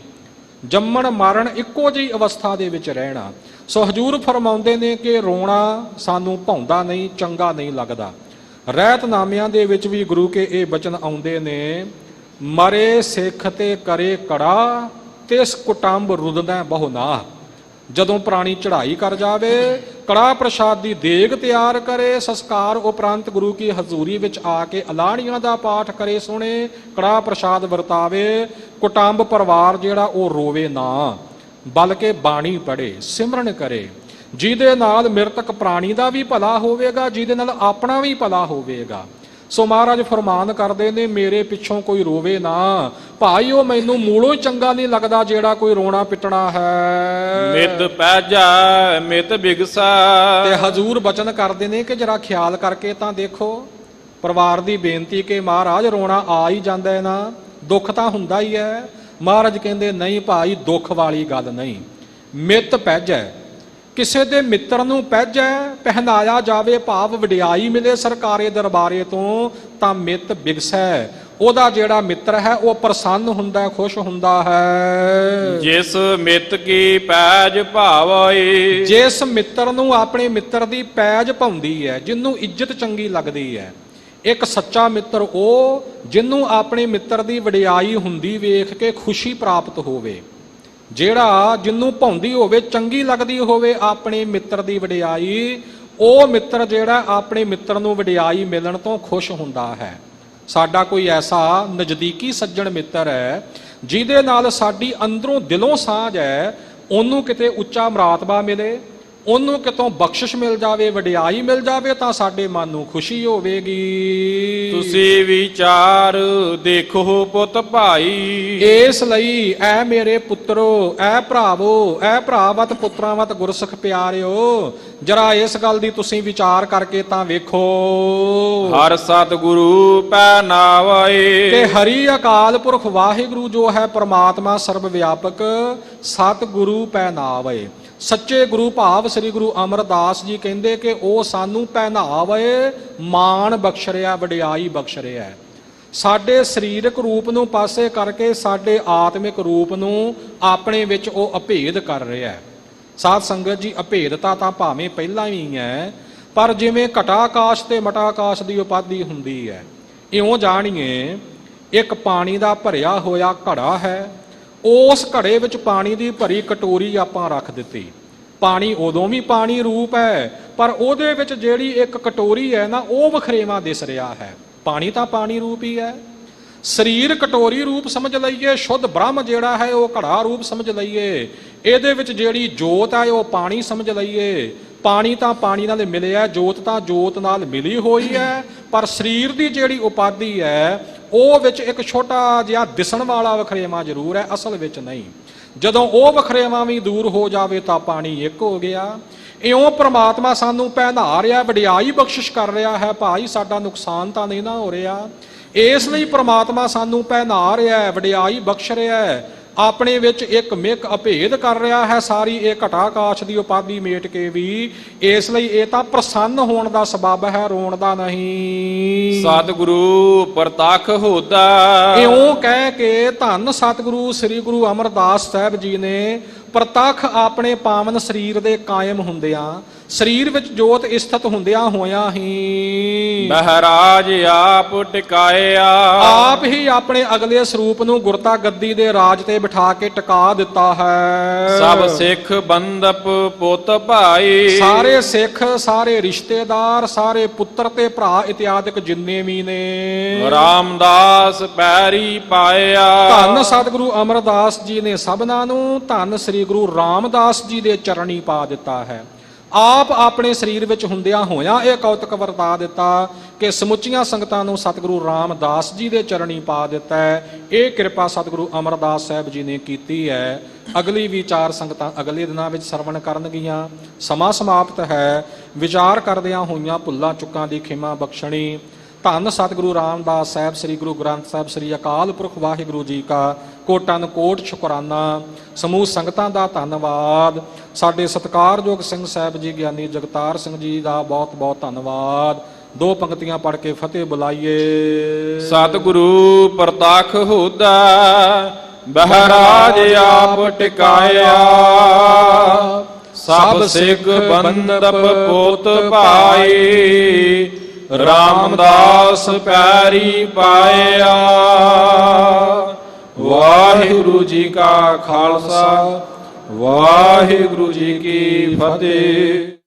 ਜੰਮਣ ਮਰਨ ਇੱਕੋ ਜਿਹੀ ਅਵਸਥਾ ਦੇ ਵਿੱਚ ਰਹਿਣਾ। ਸੋ ਹਜੂਰ ਫਰਮਾਉਂਦੇ ਨੇ ਕਿ ਰੋਣਾ ਸਾਨੂੰ ਭਾਉਂਦਾ ਨਹੀਂ, ਚੰਗਾ ਨਹੀਂ ਲੱਗਦਾ। ਰਹਿਤਨਾਮਿਆਂ ਦੇ ਵਿੱਚ ਵੀ ਗੁਰੂ ਕੇ ਇਹ ਬਚਨ ਆਉਂਦੇ ਨੇ, ਮਰੇ ਸਿੱਖ ਤੇ ਕਰੇ ਕੜਾ, ਤਿਸ ਕੁਟੰਬ ਰੁਦਨਾ ਬਹੁ ਨਾਹ। ਜਦੋਂ ਪ੍ਰਾਣੀ ਚੜ੍ਹਾਈ ਕਰ ਜਾਵੇ, ਕੜਾ ਪ੍ਰਸ਼ਾਦ ਦੀ ਦੇਗ ਤਿਆਰ ਕਰੇ, ਸੰਸਕਾਰ ਉਪਰੰਤ ਗੁਰੂ ਕੀ ਹਜ਼ੂਰੀ ਵਿੱਚ ਆ ਕੇ ਅਲਾਣੀਆਂ ਦਾ ਪਾਠ ਕਰੇ, ਸੁਣੇ, ਕੜਾ ਪ੍ਰਸ਼ਾਦ ਵਰਤਾਵੇ, ਕੁਟੰਬ ਪਰਿਵਾਰ ਜਿਹੜਾ ਉਹ ਰੋਵੇ ਨਾ, ਬਲਕਿ ਬਾਣੀ ਪੜ੍ਹੇ, ਸਿਮਰਨ ਕਰੇ, ਜਿਹਦੇ ਨਾਲ ਮ੍ਰਿਤਕ ਪ੍ਰਾਣੀ ਦਾ ਵੀ ਭਲਾ ਹੋਵੇਗਾ, ਜਿਹਦੇ ਨਾਲ ਆਪਣਾ ਵੀ ਭਲਾ ਹੋਵੇਗਾ। ਸੋ ਮਹਾਰਾਜ ਫਰਮਾਨ ਕਰਦੇ ਨੇ, ਮੇਰੇ ਪਿੱਛੋਂ ਕੋਈ ਰੋਵੇ ਨਾ ਭਾਈ, ਉਹ ਮੈਨੂੰ ਮੂਲੋਂ ਹੀ ਚੰਗਾ ਨਹੀਂ ਲੱਗਦਾ ਜਿਹੜਾ ਕੋਈ ਰੋਣਾ ਪਿੱਟਣਾ ਹੈ। ਮਿਤ ਪੈਜਾ ਮਿਤ ਬਿਗਸਾ। ਤੇ ਹਜ਼ੂਰ ਬਚਨ ਕਰਦੇ ਨੇ ਕਿ ਜਰਾ ਖਿਆਲ ਕਰਕੇ ਤਾਂ ਦੇਖੋ, ਪਰਿਵਾਰ ਦੀ ਬੇਨਤੀ ਕਿ ਮਹਾਰਾਜ ਰੋਣਾ ਆ ਹੀ ਜਾਂਦਾ ਹੈ ਨਾ, ਦੁੱਖ ਤਾਂ ਹੁੰਦਾ ਹੀ ਹੈ। ਮਹਾਰਾਜ ਕਹਿੰਦੇ ਨਹੀਂ ਭਾਈ, ਦੁੱਖ ਵਾਲੀ ਗੱਲ ਨਹੀਂ। ਮਿਤ ਪੈਜੈ, ਕਿਸੇ ਦੇ ਮਿੱਤਰ ਨੂੰ ਪੈਜੈ ਪਹਿਨਾਇਆ ਜਾਵੇ, ਭਾਵ ਵਡਿਆਈ ਮਿਲੇ ਸਰਕਾਰੇ ਦਰਬਾਰੇ ਤੋਂ, ਤਾਂ ਮਿੱਤ ਬਿਗਸੈ, ਉਹਦਾ ਜਿਹੜਾ ਮਿੱਤਰ ਹੈ ਉਹ ਪ੍ਰਸੰਨ ਹੁੰਦਾ, ਖੁਸ਼ ਹੁੰਦਾ ਹੈ। ਜਿਸ ਮਿੱਤ ਕੀ ਪੈਜ ਭਾਵੈ। ਜਿਸ ਮਿੱਤਰ ਨੂੰ ਆਪਣੇ ਮਿੱਤਰ ਦੀ ਪੈਜ ਭਾਉਂਦੀ ਹੈ, ਜਿਹਨੂੰ ਇੱਜ਼ਤ ਚੰਗੀ ਲੱਗਦੀ ਹੈ। ਇੱਕ ਸੱਚਾ ਮਿੱਤਰ ਉਹ ਜਿਹਨੂੰ ਆਪਣੇ ਮਿੱਤਰ ਦੀ ਵਡਿਆਈ ਹੁੰਦੀ ਵੇਖ ਕੇ ਖੁਸ਼ੀ ਪ੍ਰਾਪਤ ਹੋਵੇ, ਜਿਹੜਾ ਜਿਹਨੂੰ ਭਾਉਂਦੀ ਹੋਵੇ, ਚੰਗੀ ਲੱਗਦੀ ਹੋਵੇ ਆਪਣੇ ਮਿੱਤਰ ਦੀ ਵਡਿਆਈ, ਉਹ ਮਿੱਤਰ ਜਿਹੜਾ ਆਪਣੇ ਮਿੱਤਰ ਨੂੰ ਵਡਿਆਈ ਮਿਲਣ ਤੋਂ ਖੁਸ਼ ਹੁੰਦਾ ਹੈ। ਸਾਡਾ ਕੋਈ ਐਸਾ ਨਜ਼ਦੀਕੀ ਸੱਜਣ ਮਿੱਤਰ ਹੈ ਜਿਹਦੇ ਨਾਲ ਸਾਡੀ ਅੰਦਰੋਂ ਦਿਲੋਂ ਸਾਂਝ ਹੈ, ਉਹਨੂੰ ਕਿਤੇ ਉੱਚਾ ਮਰਾਤਬਾ ਮਿਲੇ, ਉਹਨੂੰ ਕਿਤੋਂ ਬਖਸ਼ਿਸ਼ ਮਿਲ ਜਾਵੇ, ਵਡਿਆਈ ਮਿਲ ਜਾਵੇ, ਤਾਂ ਸਾਡੇ ਮਨ ਨੂੰ ਖੁਸ਼ੀ ਹੋਵੇਗੀ। ਤੁਸੀਂ ਵਿਚਾਰ ਦੇਖੋ ਪੁੱਤ ਭਾਈ। ਇਸ ਲਈ ਐ ਮੇਰੇ ਪੁੱਤਰੋ, ਐ ਭਰਾਵੋ, ਐ ਭਰਾਵਤ ਪੁੱਤਰਾਵਤ ਗੁਰਸਿੱਖ ਪਿਆਰਿਓ, ਜਰਾ ਇਸ ਗੱਲ ਦੀ ਤੁਸੀਂ ਵਿਚਾਰ ਕਰਕੇ ਤਾਂ ਵੇਖੋ। ਹਰ ਸਤਿਗੁਰੂ ਪੈ ਨਾਵੈ। ਕਿ ਹਰੀ ਅਕਾਲ ਪੁਰਖ ਵਾਹਿਗੁਰੂ ਜੋ ਹੈ ਪਰਮਾਤਮਾ ਸਰਬ ਵਿਆਪਕ, ਸਤਿਗੁਰੂ ਪੈ ਨਾਵੈ। ਸੱਚੇ ਗੁਰੂ ਭਾਵ ਸ੍ਰੀ ਗੁਰੂ ਅਮਰਦਾਸ ਜੀ ਕਹਿੰਦੇ ਕਿ ਉਹ ਸਾਨੂੰ ਪਹਿਨਾਵੇ, ਮਾਣ ਬਖਸ਼ ਰਿਹਾ, ਵਡਿਆਈ ਬਖਸ਼ ਰਿਹਾ। ਸਾਡੇ ਸਰੀਰਕ ਰੂਪ ਨੂੰ ਪਾਸੇ ਕਰਕੇ ਸਾਡੇ ਆਤਮਿਕ ਰੂਪ ਨੂੰ ਆਪਣੇ ਵਿੱਚ ਉਹ ਅਭੇਦ ਕਰ ਰਿਹਾ। ਸਾਧ ਸੰਗਤ ਜੀ, ਅਭੇਦਤਾ ਤਾਂ ਭਾਵੇਂ ਪਹਿਲਾਂ ਹੀ ਹੈ, ਪਰ ਜਿਵੇਂ ਘਟਾਕਾਸ਼ ਤੇ ਮਟਾਕਾਸ਼ ਦੀ ਉਪਾਧੀ ਹੁੰਦੀ ਹੈ, ਇਉਂ ਜਾਣੀਏ ਇੱਕ ਪਾਣੀ ਦਾ ਭਰਿਆ ਹੋਇਆ ਘੜਾ ਹੈ, ਉਸ ਘੜੇ ਵਿੱਚ ਪਾਣੀ ਦੀ ਭਰੀ ਕਟੋਰੀ ਆਪਾਂ ਰੱਖ ਦਿੱਤੀ। ਪਾਣੀ ਉਦੋਂ ਵੀ ਪਾਣੀ ਰੂਪ ਹੈ, ਪਰ ਉਹਦੇ ਵਿੱਚ ਜਿਹੜੀ ਇੱਕ ਕਟੋਰੀ ਹੈ ਨਾ, ਉਹ ਵਖਰੇਵਾਂ ਦਿਸ ਰਿਹਾ ਹੈ। ਪਾਣੀ ਤਾਂ ਪਾਣੀ ਰੂਪ ਹੀ ਹੈ। ਸਰੀਰ ਕਟੋਰੀ ਰੂਪ ਸਮਝ ਲਈਏ, ਸ਼ੁੱਧ ਬ੍ਰਹਮ ਜਿਹੜਾ ਹੈ ਉਹ ਘੜਾ ਰੂਪ ਸਮਝ ਲਈਏ, ਇਹਦੇ ਵਿੱਚ ਜਿਹੜੀ ਜੋਤ ਹੈ ਉਹ ਪਾਣੀ ਸਮਝ ਲਈਏ। ਪਾਣੀ ਤਾਂ ਪਾਣੀ ਨਾਲ ਮਿਲਿਆ, ਜੋਤ ਤਾਂ ਜੋਤ ਨਾਲ ਮਿਲੀ ਹੋਈ ਹੈ, ਪਰ ਸਰੀਰ ਦੀ ਜਿਹੜੀ ਉਪਾਧੀ ਹੈ ਉਹ ਵਿੱਚ ਇੱਕ ਛੋਟਾ ਜਿਹਾ ਦਿਸਣ ਵਾਲਾ ਵਖਰੇਵਾਂ ਜ਼ਰੂਰ ਹੈ, ਅਸਲ ਵਿੱਚ ਨਹੀਂ। ਜਦੋਂ ਉਹ ਵਖਰੇਵਾਂ ਵੀ ਦੂਰ ਹੋ ਜਾਵੇ ਤਾਂ ਪਾਣੀ ਇੱਕ ਹੋ ਗਿਆ। ਇਉਂ ਪ੍ਰਮਾਤਮਾ ਸਾਨੂੰ ਪਹਿਨਾ ਰਿਹਾ, ਵਡਿਆਈ ਬਖਸ਼ਿਸ਼ ਕਰ ਰਿਹਾ ਹੈ, ਭਾਈ ਸਾਡਾ ਨੁਕਸਾਨ ਤਾਂ ਨਹੀਂ ਨਾ ਹੋ ਰਿਹਾ। ਇਸ ਲਈ ਪ੍ਰਮਾਤਮਾ ਸਾਨੂੰ ਪਹਿਨਾ ਰਿਹਾ ਹੈ, ਵਡਿਆਈ ਬਖਸ਼ ਰਿਹਾ ਹੈ, ਆਪਣੇ ਵਿੱਚ ਇੱਕ ਮਿਕ ਅਭੇਦ ਕਰ ਰਿਹਾ ਹੈ, ਸਾਰੀ ਇਹ ਘਟਾਕਾਸ਼ ਦੀ ਉਪਾਧੀ ਮੇਟ ਕੇ ਵੀ। ਇਸ ਲਈ ਇਹ ਤਾਂ ਪ੍ਰਸੰਨ ਹੋਣ ਦਾ ਸਬਬ ਹੈ, ਰੋਣ ਦਾ ਨਹੀਂ। ਸਤਿਗੁਰੂ ਪ੍ਰਤੱਖ ਹੋਦਾ। ਇਉਂ ਕਹਿ ਕੇ ਧੰਨ ਸਤਿਗੁਰੂ ਸ੍ਰੀ ਗੁਰੂ ਅਮਰਦਾਸ ਸਾਹਿਬ ਜੀ ਨੇ ਪ੍ਰਤੱਖ ਆਪਣੇ ਪਾਵਨ ਸਰੀਰ ਦੇ ਕਾਇਮ ਹੁੰਦਿਆਂ ਸਰੀਰ ਵਿੱਚ ਜੋਤ ਸਥਿਤ ਹੁੰਦਿਆਂ ਹੋਇਆਂ ਹੀ ਮਹਾਰਾਜ ਆਪ ਟਿਕਾਇਆ। ਆਪ ਹੀ ਆਪਣੇ ਅਗਲੇ ਸਰੂਪ ਨੂੰ ਗੁਰਤਾ ਗੱਦੀ ਦੇ ਰਾਜ ਤੇ ਬਿਠਾ ਕੇ ਟਿਕਾ ਦਿੱਤਾ ਹੈ। ਸਭ ਸਿੱਖ ਬੰਦਪ ਪੁੱਤ ਭਾਈ, ਸਾਰੇ ਸਿੱਖ, ਸਾਰੇ ਰਿਸ਼ਤੇਦਾਰ, ਸਾਰੇ ਪੁੱਤਰ ਤੇ ਭਰਾ ਇਤਿਆਦਿਕ ਜਿੰਨੇ ਵੀ ਨੇ ਰਾਮਦਾਸ ਪੈਰੀ ਪਾਇਆ। ਧੰਨ ਸਤਿਗੁਰੂ ਅਮਰਦਾਸ ਜੀ ਨੇ ਸਭਨਾਂ ਨੂੰ ਧੰਨ ਸ੍ਰੀ ਗੁਰੂ ਰਾਮਦਾਸ ਜੀ ਦੇ ਚਰਣੀ ਪਾ ਦਿੱਤਾ ਹੈ। ਆਪ ਆਪਣੇ ਸਰੀਰ ਵਿੱਚ ਹੁੰਦਿਆਂ ਹੋਇਆਂ ਇਹ ਕੌਤਕ ਵਰਤਾ ਦਿੱਤਾ ਕਿ ਸਮੁੱਚੀਆਂ ਸੰਗਤਾਂ ਨੂੰ ਸਤਿਗੁਰੂ ਰਾਮਦਾਸ ਜੀ ਦੇ ਚਰਣੀ ਪਾ ਦਿੱਤਾ ਹੈ। ਇਹ ਕਿਰਪਾ ਸਤਿਗੁਰੂ ਅਮਰਦਾਸ ਸਾਹਿਬ ਜੀ ਨੇ ਕੀਤੀ ਹੈ। ਅਗਲੀ ਵਿਚਾਰ ਸੰਗਤਾਂ ਅਗਲੇ ਦਿਨਾਂ ਵਿੱਚ ਸਰਵਣ ਕਰਨਗੀਆਂ। ਸਮਾਂ ਸਮਾਪਤ ਹੈ। ਵਿਚਾਰ ਕਰਦਿਆਂ ਹੋਈਆਂ ਭੁੱਲਾਂ ਚੁੱਕਾਂ ਦੀ ਖਿਮਾ ਬਖਸ਼ਣੀ। ਧੰਨ ਸਤਿਗੁਰੂ ਰਾਮਦਾਸ ਸਾਹਿਬ, ਸ੍ਰੀ ਗੁਰੂ ਗ੍ਰੰਥ ਸਾਹਿਬ, ਸ੍ਰੀ ਅਕਾਲ ਪੁਰਖ ਵਾਹਿਗੁਰੂ ਜੀ ਕਾ ਕੋਟਨ ਕੋਟ ਸ਼ੁਕਰਾਨਾ। ਸਮੂਹ ਸੰਗਤਾਂ ਦਾ ਧੰਨਵਾਦ। ਸਾਡੇ ਸਤਿਕਾਰਯੋਗ ਸਿੰਘ ਸਾਹਿਬ ਜੀ ਗਿਆਨੀ ਜਗਤਾਰ ਸਿੰਘ ਜੀ ਦਾ ਬਹੁਤ ਬਹੁਤ ਧੰਨਵਾਦ। ਦੋ ਪੰਕਤੀਆਂ ਪੜ੍ਹ ਕੇ ਫਤਿਹ ਬੁਲਾਈਏ। ਸਤਿਗੁਰੂ ਪ੍ਰਤੱਖ ਹੋਦਾ ਮਹਾਰਾਜ ਆਪ ਟਿਕਾਇਆ। ਸਭ ਸਿੱਖ ਬੰਦਪ ਪੁੱਤ ਭਾਈ, ਰਾਮਦਾਸ ਪੈਰੀ ਪਾਇਆ। ਵਾਹਿਗੁਰੂ ਜੀ ਕਾ ਖਾਲਸਾ, ਵਾਹਿਗੁਰੂ ਜੀ ਕੀ ਫਤਿਹ।